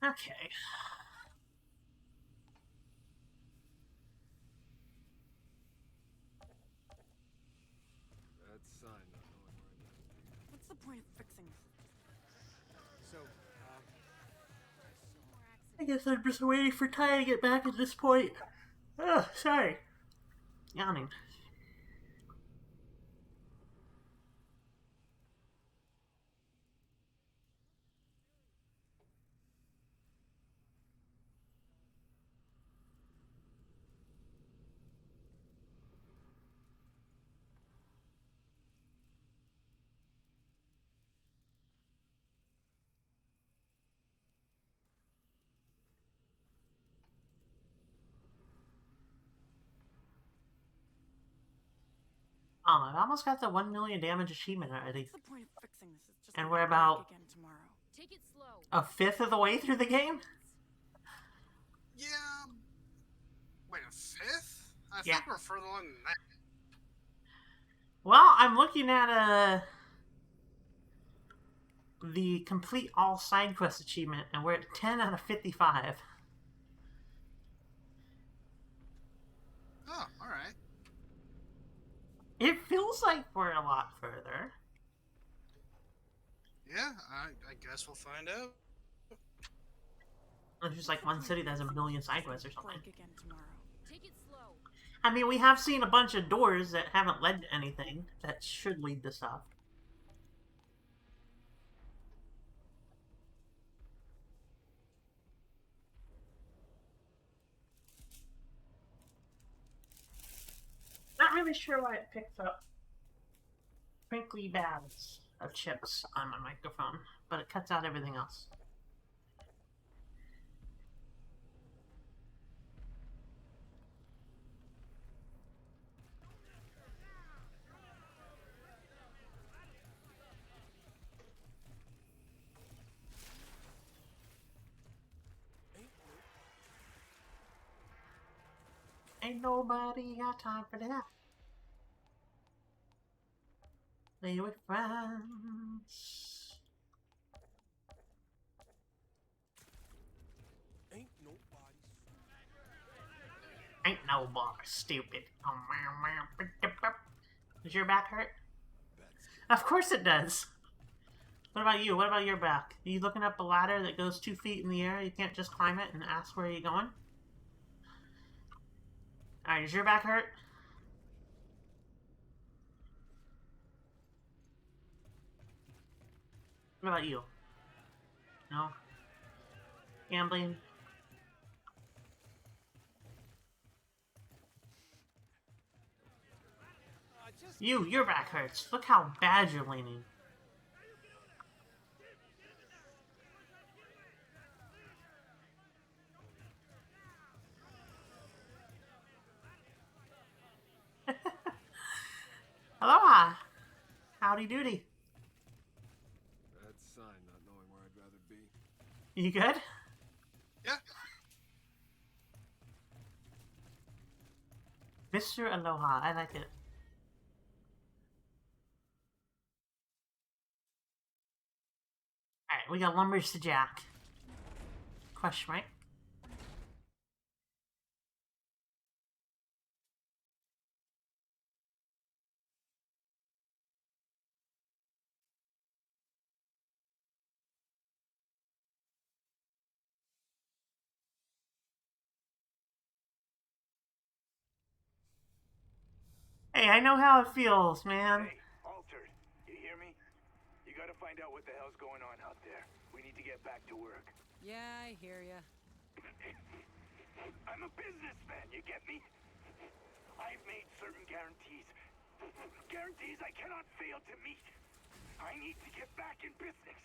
Okay. That's sign not knowing where I'd rather be. What's the point of fixing this? So, I guess I'm just waiting for Ty to get back at this point. Oh, sorry. Yawning. Oh, I've almost got the 1 million damage achievement already. What's the point of fixing this? It's just And gonna we're break about again tomorrow. Take it slow. a fifth of the way through the game? Yeah. Wait, a fifth? I Yeah. think we're further along than that. Well, I'm looking at the complete all side quest achievement, and we're at 10 out of 55. Oh, alright. It feels like we're a lot further. Yeah, I guess we'll find out. There's just like one city that has a million side quests or something. Break again tomorrow. Take it slow. I mean, we have seen a bunch of doors that haven't led to anything that should lead to stuff. Not really sure why it picks up crinkly bags of chips on my microphone, but it cuts out everything else. Ain't nobody got time for that. Play with friends. ain't nobody. Ain't nobody stupid. Does your back hurt? Of course it does. What about you? What about your back? Are you looking up a ladder that goes 2 feet in the air? You can't just climb it and ask where you're going? Alright, does your back hurt? What about you? No? Gambling? Your back hurts. Look how bad you're leaning. Aloha! Howdy doody. That's sign not knowing where I'd rather be. You good? Yeah. Mr. Aloha, I like it. Alright, we got lumbers to jack. Question mark. Hey, I know how it feels, man. Hey, Altered, you hear me? You gotta find out what the hell's going on out there. We need to get back to work. Yeah, I hear ya. I'm a businessman, you get me? I've made certain guarantees. Guarantees I cannot fail to meet. I need to get back in business.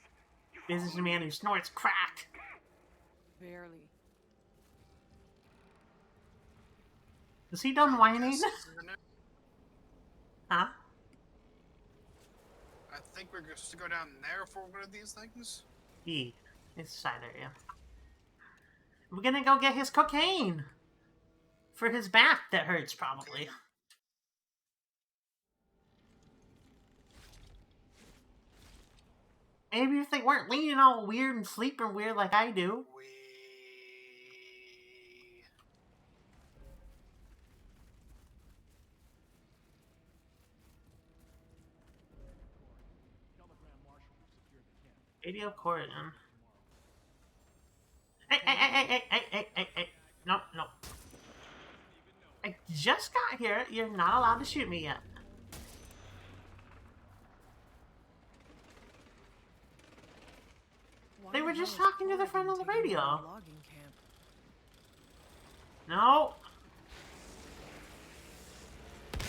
Businessman who snorts crack. Barely. Is he done whining? Huh? I think we're supposed to go down there for one of these things. Yeah, it's a side area. We're gonna go get his cocaine for his back that hurts, probably. Maybe if they weren't leaning all weird and sleeping weird like I do. Radio Corridon. Hey. Nope. I just got here. You're not allowed to shoot me yet. They were just talking to the friend on the radio. No.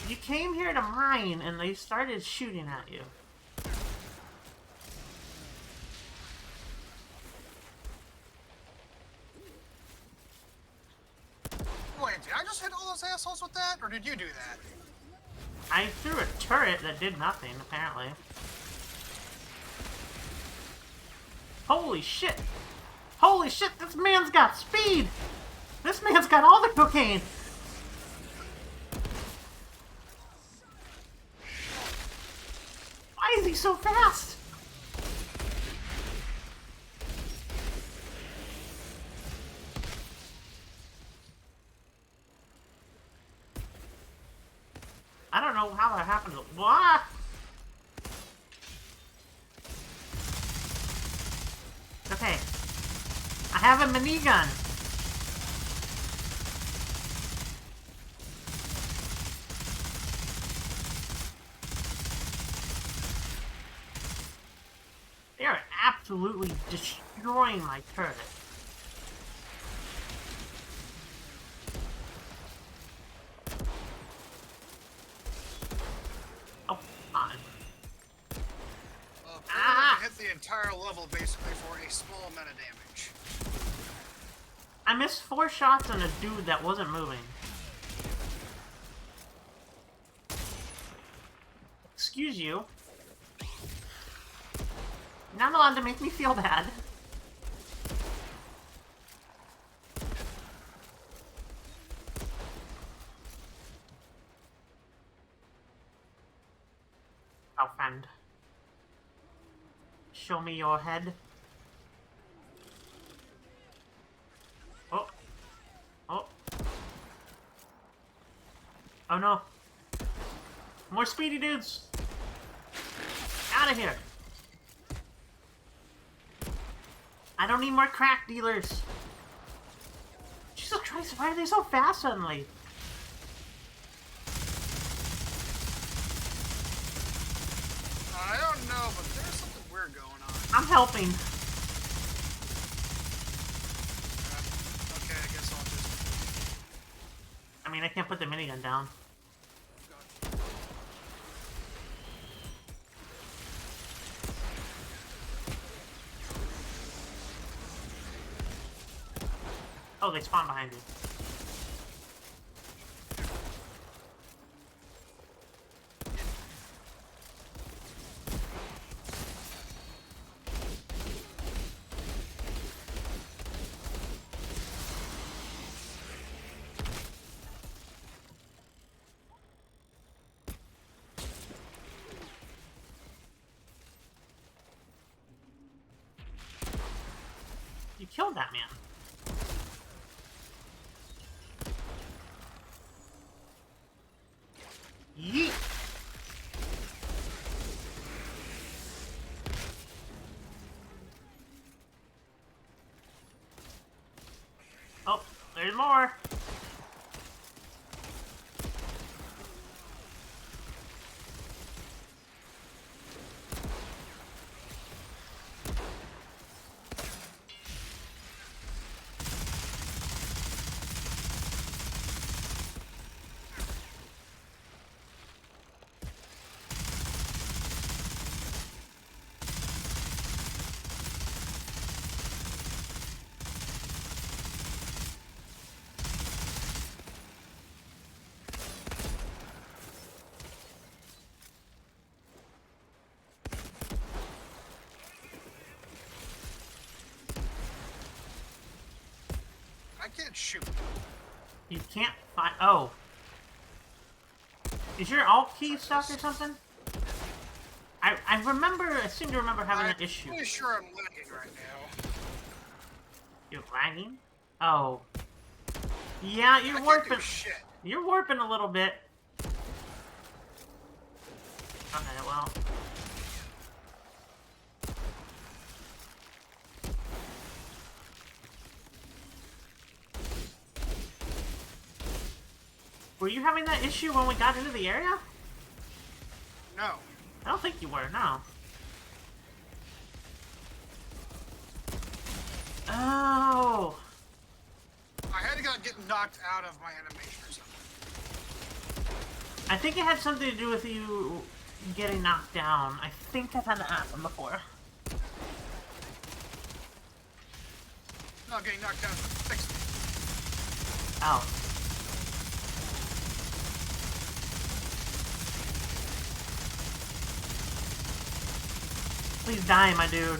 You came here to mine and they started shooting at you. Wait, did I just hit all those assholes with that? Or did you do that? I threw a turret that did nothing, apparently. Holy shit! Holy shit, this man's got speed! This man's got all the cocaine! Why is he so fast? I don't know how that happened. What? Okay. I have a minigun. They are absolutely destroying my turret. Oh, on. Hit the entire level basically for a small amount of damage. I missed 4 shots on a dude that wasn't moving. Excuse you. You're not allowed to make me feel bad. Oh, friend. Show me your head. Oh. Oh. Oh no. More speedy dudes. Out of here. I don't need more crack dealers. Jesus Christ, why are they so fast suddenly? I don't know, but there's something weird going on. I'm helping. Okay, I guess I'll just... I mean, I can't put the minigun down. Oh, they spawn behind you. You killed that man. Yeet! Oh, there's more! I can't shoot. You can't find. Oh. Is your alt key stuck or something? I remember, I seem to remember having an issue. I'm pretty sure I'm lagging right now. You're lagging? Oh. Yeah, you're warping. Shit. You're warping a little bit. Okay, well. Were you having that issue when we got into the area? No. I don't think you were, no. Oh. I had to get knocked out of my animation or something. I think it had something to do with you getting knocked down. I think I've had that happen before. No, getting knocked down fixed me. Oh. Please die, my dude.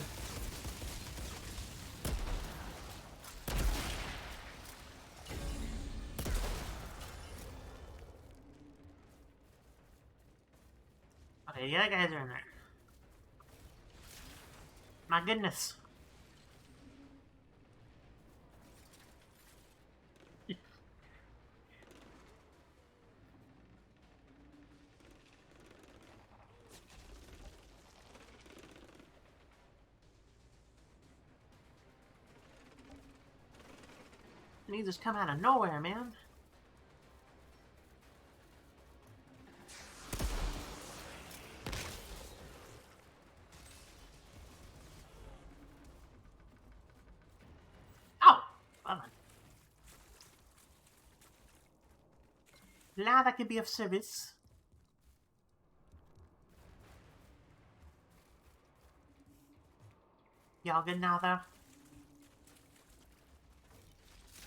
Okay, the other guys are in there. My goodness. And he just come out of nowhere, man. Oh! Well then. Glad I could be of service. Y'all good now, though?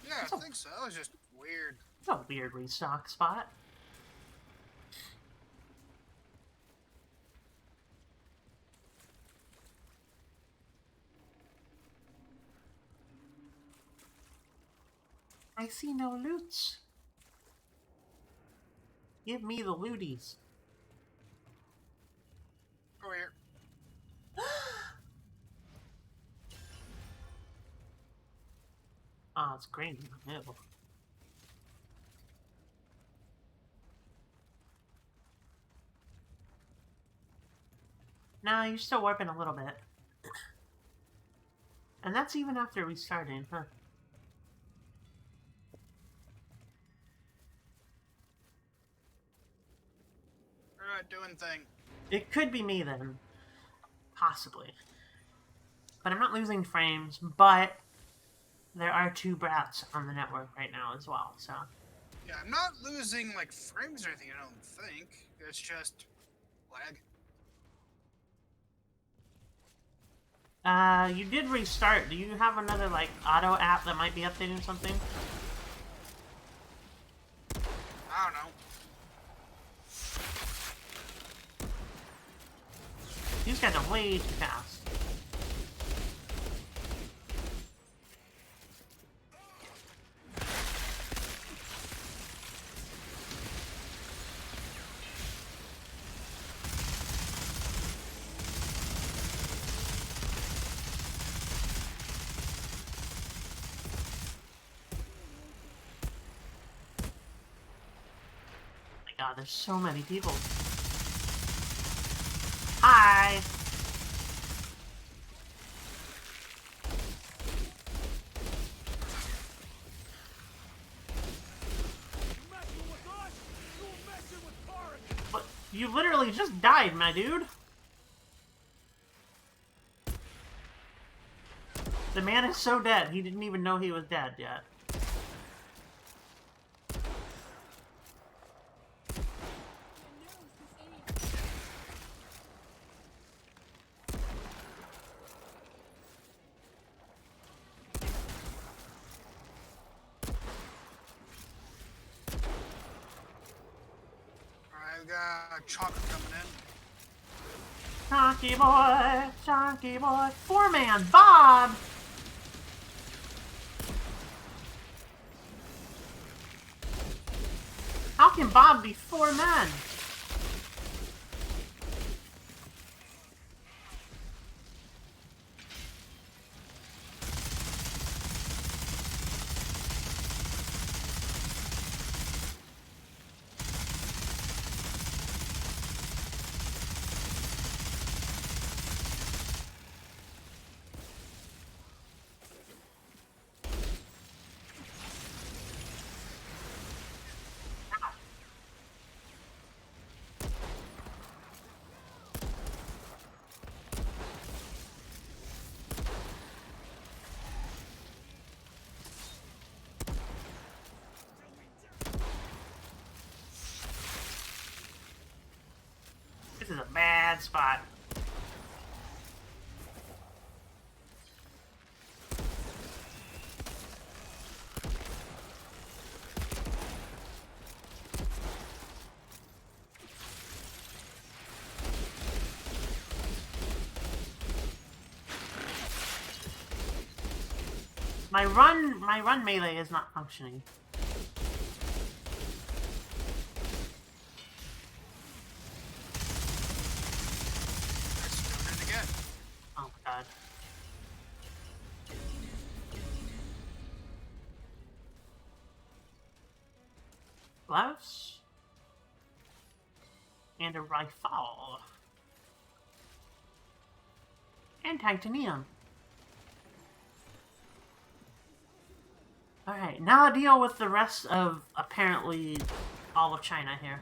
Yeah, I think so. It was just weird. It's a weird restock spot. I see no loots. Give me the looties. Over here. Oh, it's green in the middle. No, you're still warping a little bit. And that's even after restarting, huh? Alright, doing thing. It could be me then. Possibly. But I'm not losing frames, but there are 2 brats on the network right now as well, so. Yeah, I'm not losing, like, frames or anything, I don't think. It's just lag. You did restart. Do you have another, like, auto app that might be updating something? I don't know. These guys are way too fast. God, there's so many people. Hi! But you literally just died, my dude. The man is so dead, he didn't even know he was dead yet. I got chocolate coming in. Chonky boy, 4-man, Bob! How can Bob be 4 men? bad spot. My run melee is not functioning. Let's do it again. Oh my god. Gloves and a rifle and titanium. Alright, now I'll deal with the rest of, apparently, all of China here.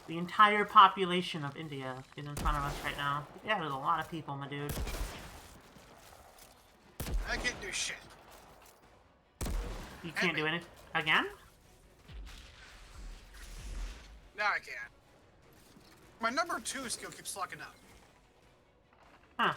The entire population of India is in front of us right now. Yeah, there's a lot of people, my dude. I can't do shit. You can't do anything. Again? Now I can. My number 2 skill keeps locking up. Huh.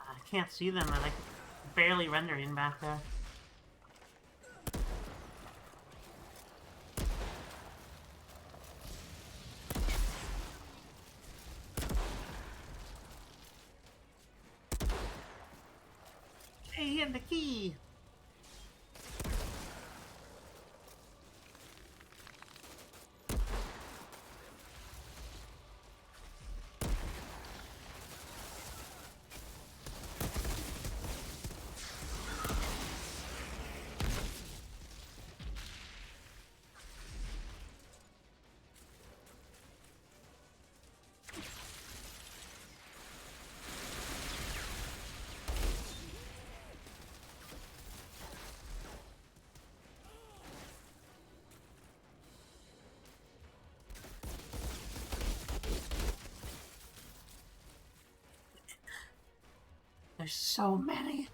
I can't see them. They're like barely rendering back there. Hey, and the key! There's so many.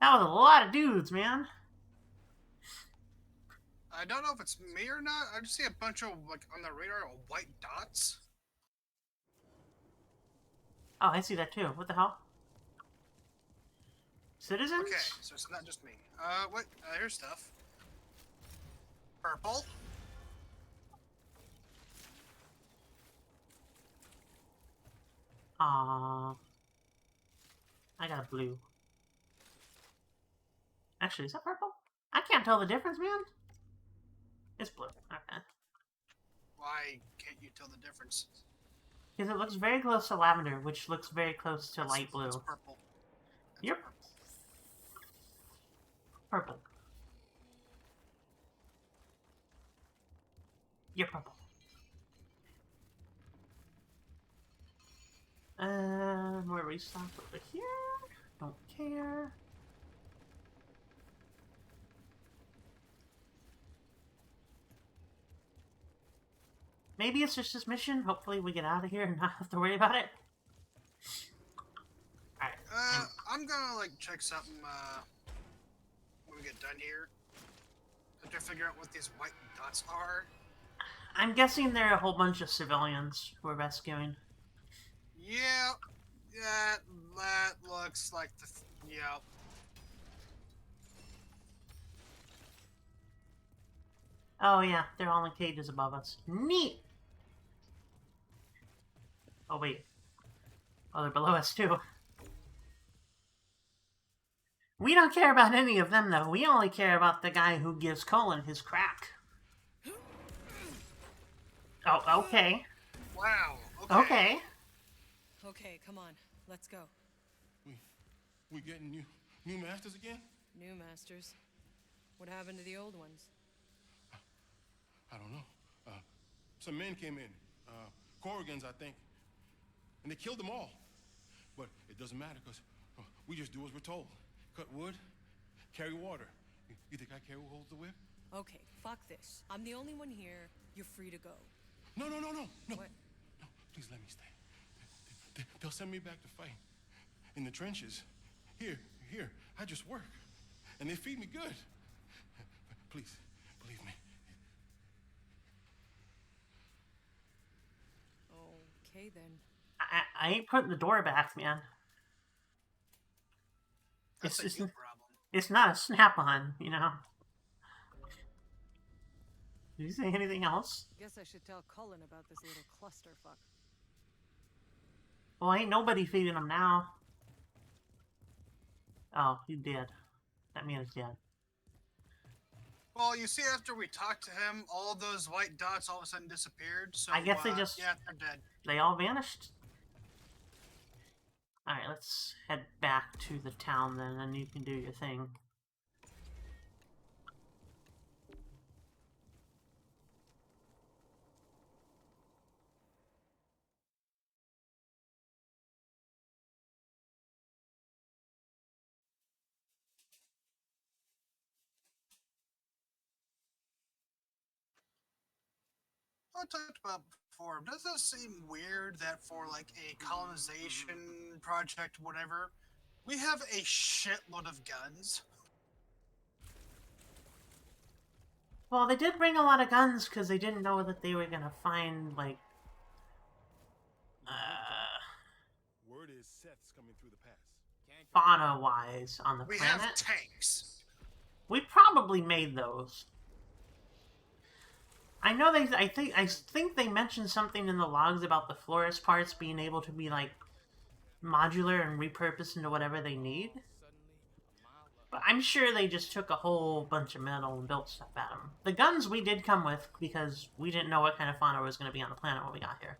That was a lot of dudes, man. I don't know if it's me or not. I just see a bunch of, like, on the radar, white dots. Oh, I see that too. What the hell? Citizens? Okay, so it's not just me. What? Here's stuff. Purple. I got a blue. Actually, is that purple? I can't tell the difference, man. It's blue. Okay. Why can't you tell the difference? Because it looks very close to lavender, which looks very close to light blue. It's purple. Yep. Purple. You're purple. More restock over here. Don't care. Maybe it's just this mission. Hopefully we get out of here and not have to worry about it. Alright. I'm gonna like check something when we get done here. I'm trying to figure out what these white dots are. I'm guessing there are a whole bunch of civilians we're rescuing. Yeah, that looks like the yeah. Oh yeah, they're all in cages above us. Neat! Oh wait. Oh, they're below us too. We don't care about any of them though. We only care about the guy who gives Colin his crack. Oh, okay. Wow. Okay. Okay, come on. Let's go. We getting new masters again? New masters. What happened to the old ones? I don't know. Some men came in. Corrigans, I think. And they killed them all. But it doesn't matter, because we just do as we're told. Cut wood, carry water. You think I care who holds the whip? Okay, fuck this. I'm the only one here. You're free to go. No. What? No, please let me stay. They'll send me back to fight. In the trenches. Here. I just work. And they feed me good. Please, believe me. Okay, then. I ain't putting the door back, man. That's a you problem. It's not a snap-on, you know? Did you say anything else? Guess I should tell Cullen about this little clusterfuck. Well, ain't nobody feeding him now. Oh, he did. That man is dead. Well, you see, after we talked to him, all those white dots all of a sudden disappeared. So I guess they just... yeah, they're dead. They all vanished. Alright, let's head back to the town then, and you can do your thing. I talked about before. Does this seem weird that for like a colonization project, whatever, we have a shitload of guns? Well, they did bring a lot of guns because they didn't know that they were gonna find, like... Word is Seth's coming through the pass. fauna-wise on the we planet. have tanks. We probably made those. I know I think they mentioned something in the logs about the florist parts being able to be like modular and repurposed into whatever they need. But I'm sure they just took a whole bunch of metal and built stuff out of them. The guns we did come with because we didn't know what kind of fauna was going to be on the planet when we got here.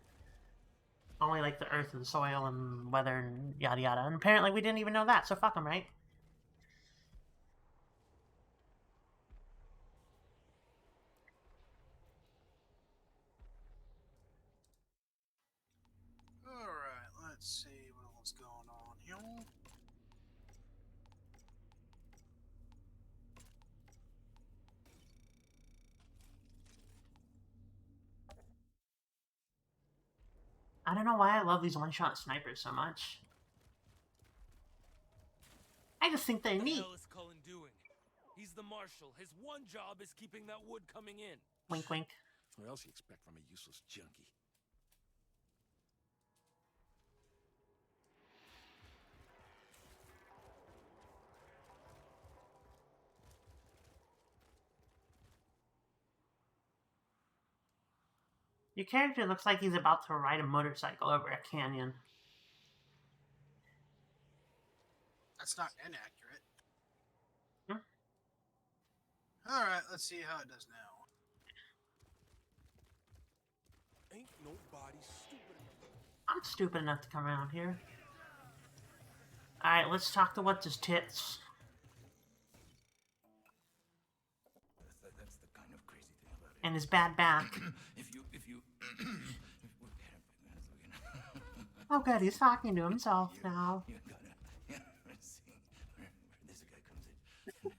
Only like the earth and soil and weather and yada yada. And apparently we didn't even know that, so fuck them, right? Alright, let's see what else going on here. I don't know why I love these one-shot snipers so much. I just think they're neat. What the hell is Cullen doing? He's the marshal. His one job is keeping that wood coming in. Wink, wink. What else you expect from a useless junkie? Your character looks like he's about to ride a motorcycle over a canyon. That's not inaccurate. Hmm? Alright, let's see how it does now. Ain't nobody stupid enough. I'm stupid enough to come around here. Alright, let's talk to what's his tits. That's the kind of crazy thing about it. And his bad back. If you Oh good, he's talking to himself now. you gotta see where this guy comes in.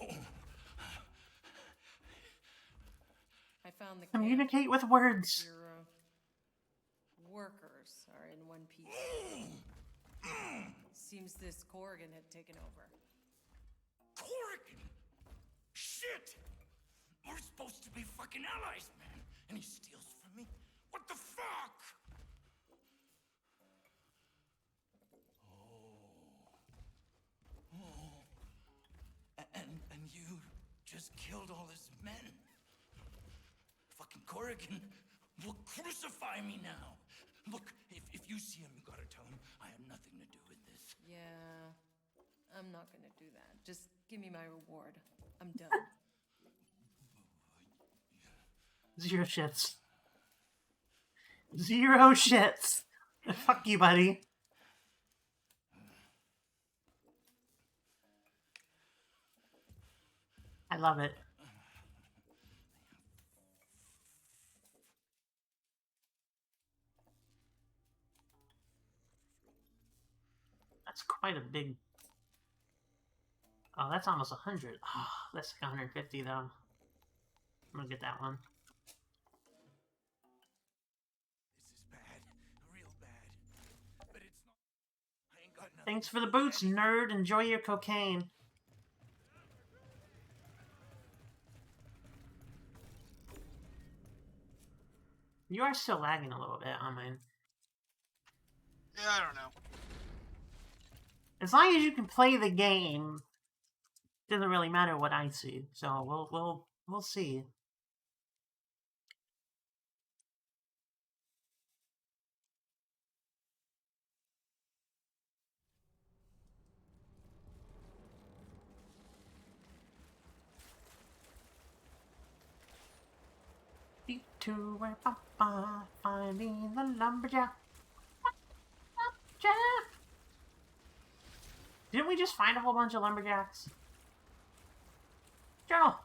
And, Eat with words. Your workers are in one piece. Seems this Corrigan had taken over. Corrigan? Shit! We're supposed to be fucking allies, man. And he steals from me? What the fuck? And you just killed all his men. Fucking Corrigan will crucify me now. Look, if you see him, you gotta tell him I have nothing to do with this. Yeah, I'm not gonna do that. Just give me my reward. I'm done. 0 shits. 0 shits. Fuck you, buddy. I love it. That's quite a big... Oh, that's almost 100. Oh, that's like 150 though. I'm gonna get that one. This is bad. Real bad. But it's not... I ain't got nothing. Thanks for the boots, nerd. Enjoy your cocaine. You are still lagging a little bit on mine. Yeah, I don't know. As long as you can play the game, doesn't really matter what I see. So we'll see. To where Papa finding the lumberjack. Lumberjack. Didn't we just find a whole bunch of lumberjacks? Joe.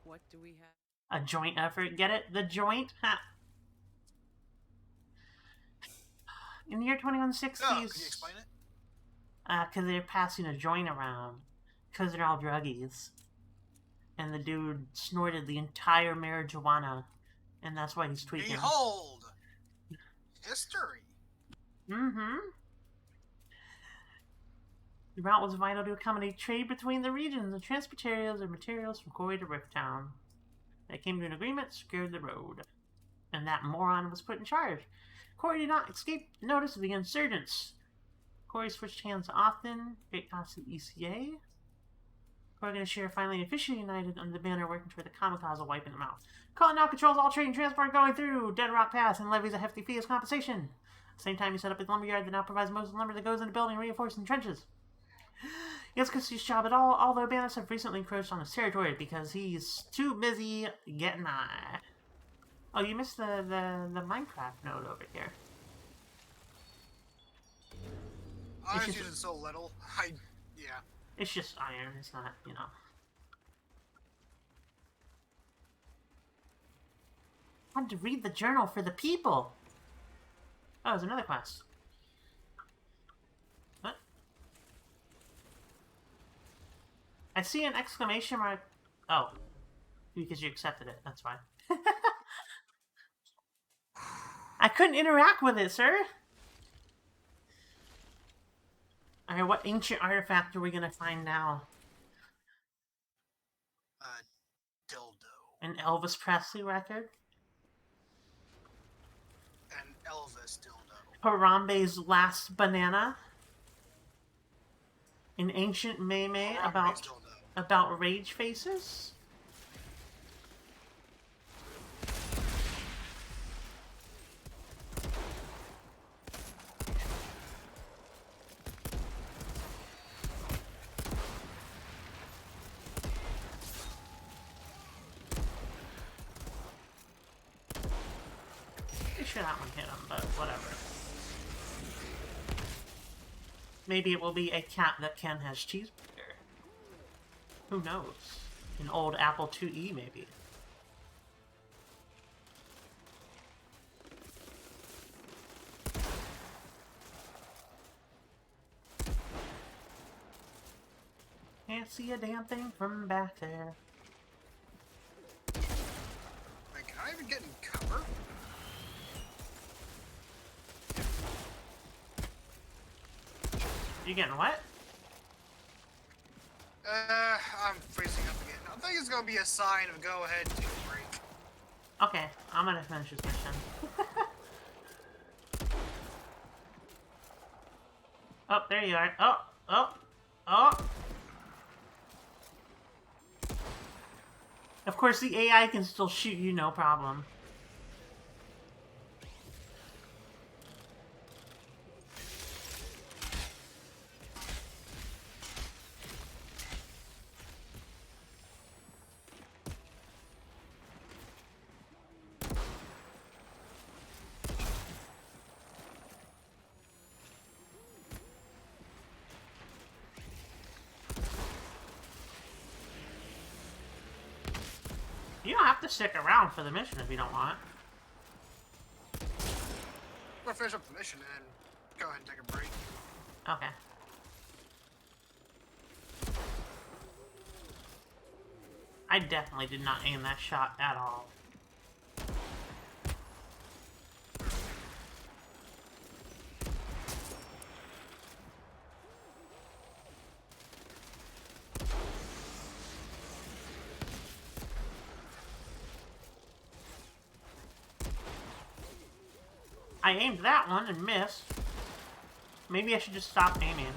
What do we have? A joint effort. Get it? The joint? Ha. In the year 2160s. Oh, can you explain it? Because they're passing a joint around. Because they're all druggies. And the dude snorted the entire marijuana. And that's why he's tweaking. Behold! History. Mm-hmm. The route was vital to accommodate trade between the regions and transport materials from Corey to Rifttown. They came to an agreement, secured the road. And that moron was put in charge. Corey did not escape the notice of the insurgents. Corey switched hands often, great cost to the ECA. Corey and Sheriff finally officially united under the banner working toward the kamikaze wiping them out. Colin now controls all trade and transport going through Dead Rock Pass and levies a hefty fee as compensation. At the same time, he set up his lumberyard that now provides most of the lumber that goes into building reinforcing trenches. He has Christie's job at all, although bandits have recently encroached on his territory because he's too busy getting high. Oh, you missed the Minecraft node over here. I was using so little. Yeah. It's just iron, it's not, you know. I wanted to read the journal for the people. Oh, there's another quest. What? I see an exclamation mark. Oh. Because you accepted it, that's why. I couldn't interact with it, sir. Alright, what ancient artifact are we gonna find now? Dildo. An Elvis Presley record? An Elvis dildo. Harambe's last banana? An ancient meme about rage faces? Sure that one hit him, but whatever. Maybe it will be a cat that Ken has cheeseburger. Who knows? An old Apple IIe, maybe. Can't see a damn thing from back there. getting cover? You getting what? I'm freezing up again. I think it's gonna be a sign of go ahead and take a break. Okay, I'm gonna finish this mission. Oh, there you are. Oh, oh, oh. Of course, the AI can still shoot you, no problem. You don't have to stick around for the mission if you don't want. We'll finish up the mission and go ahead and take a break. Okay. I definitely did not aim that shot at all. I aimed that one and missed. Maybe I should just stop aiming.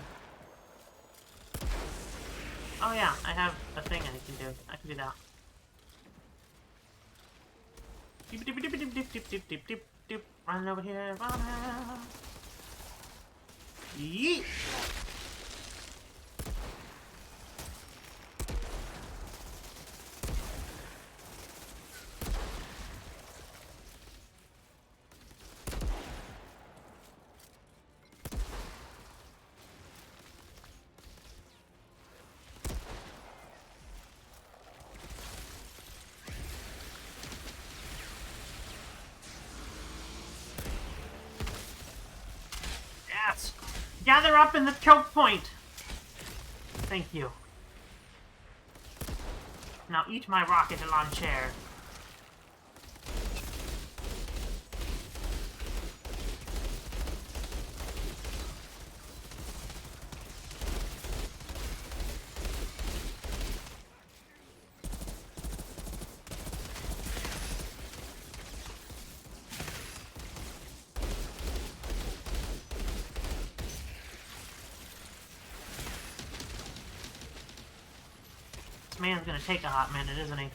Oh yeah, I have a thing I can do. I can do that. Doop, doop, doop, doop, doop, doop, doop, doop, doop, doop. Run over here, run out. Yeet! Yes! Gather up in the choke point! Thank you. Now eat my rocket launcher. This man's gonna take a hot minute, isn't he?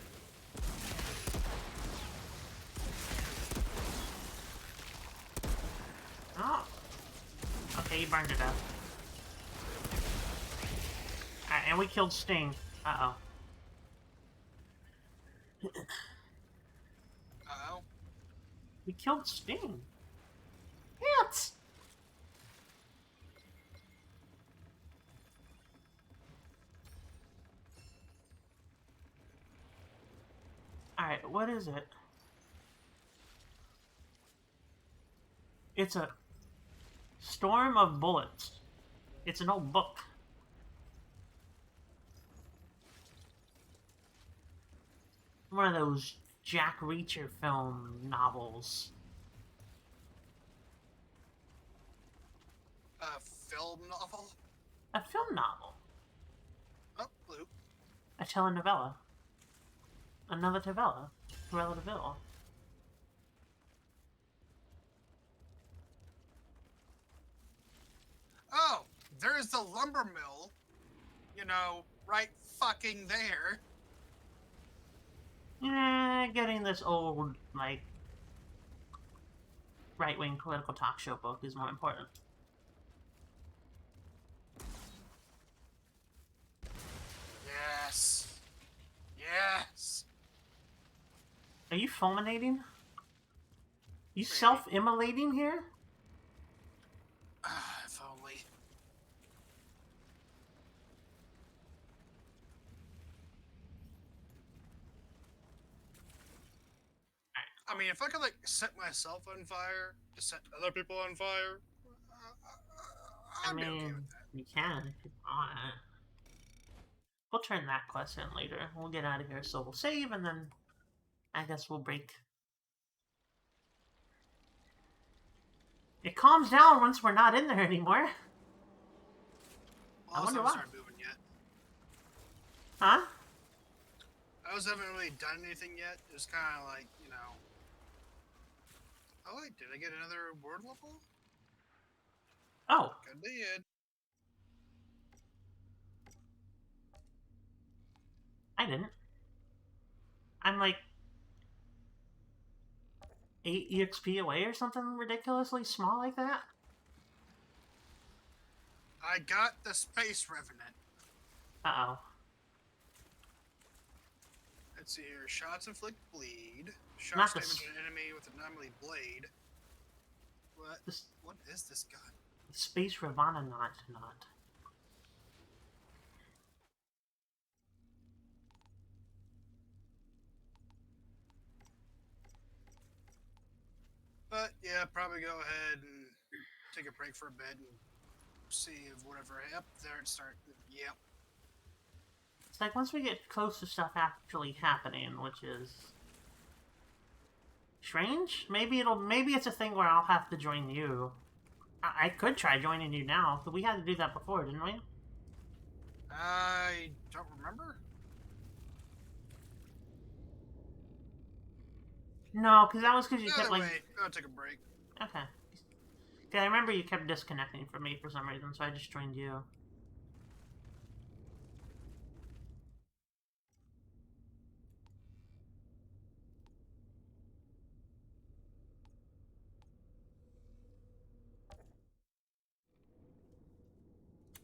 Oh. Okay, he burned it up. Alright, and we killed Sting. Uh-oh. Uh-oh. We killed Sting. Yes! Alright, what is it? It's a Storm of Bullets. It's an old book. One of those Jack Reacher film novels. A film novel? A film novel. Oh, blue. A telenovela. Another novella. Cruella de Vil. Oh, there's the lumber mill. You know, right fucking there. Getting this old, like, right-wing political talk show book is more important. Yes. Yes. Are you fulminating? You self-immolating here? If only. I mean, if I could, like, set myself on fire to set other people on fire, I'd be okay with that. You can if you want. We'll turn that quest in later. We'll get out of here, so we'll save, and then I guess we'll break It calms down once we're not in there anymore. I wonder why. Started moving yet. Huh? I haven't really done anything yet. It was kind of like, you know. Oh wait, did I get another word level? Oh. Good did. I didn't. I'm like 8 EXP away or something ridiculously small like that. I got the Space Revenant. Uh-oh. Let's see here. Shots inflict bleed. Shots damage an enemy with an anomaly blade. What is this gun? Space Revenant not. But yeah, probably go ahead and take a break for a bit and see if whatever up there and start. Yep. It's like once we get close to stuff actually happening, which is strange. Maybe it's a thing where I'll have to join you. I could try joining you now, but we had to do that before, didn't we? I don't remember. No, because that was because you kept like. I'll take a break. Okay. Yeah, I remember you kept disconnecting from me for some reason, so I just joined you.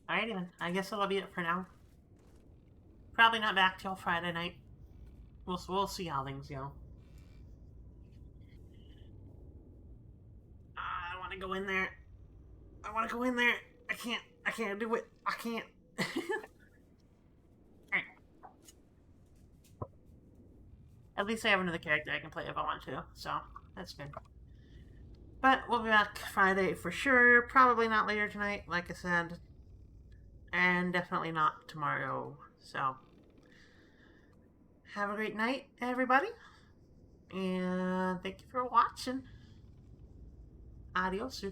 Alrighty then. I guess that'll be it for now. Probably not back till Friday night. We'll see how things go. I want to go in there. I can't do it. I can't. Alright. At least I have another character I can play if I want to, so that's good. But we'll be back Friday for sure. Probably not later tonight, like I said. And definitely not tomorrow. So, have a great night, everybody. And thank you for watching. Adios.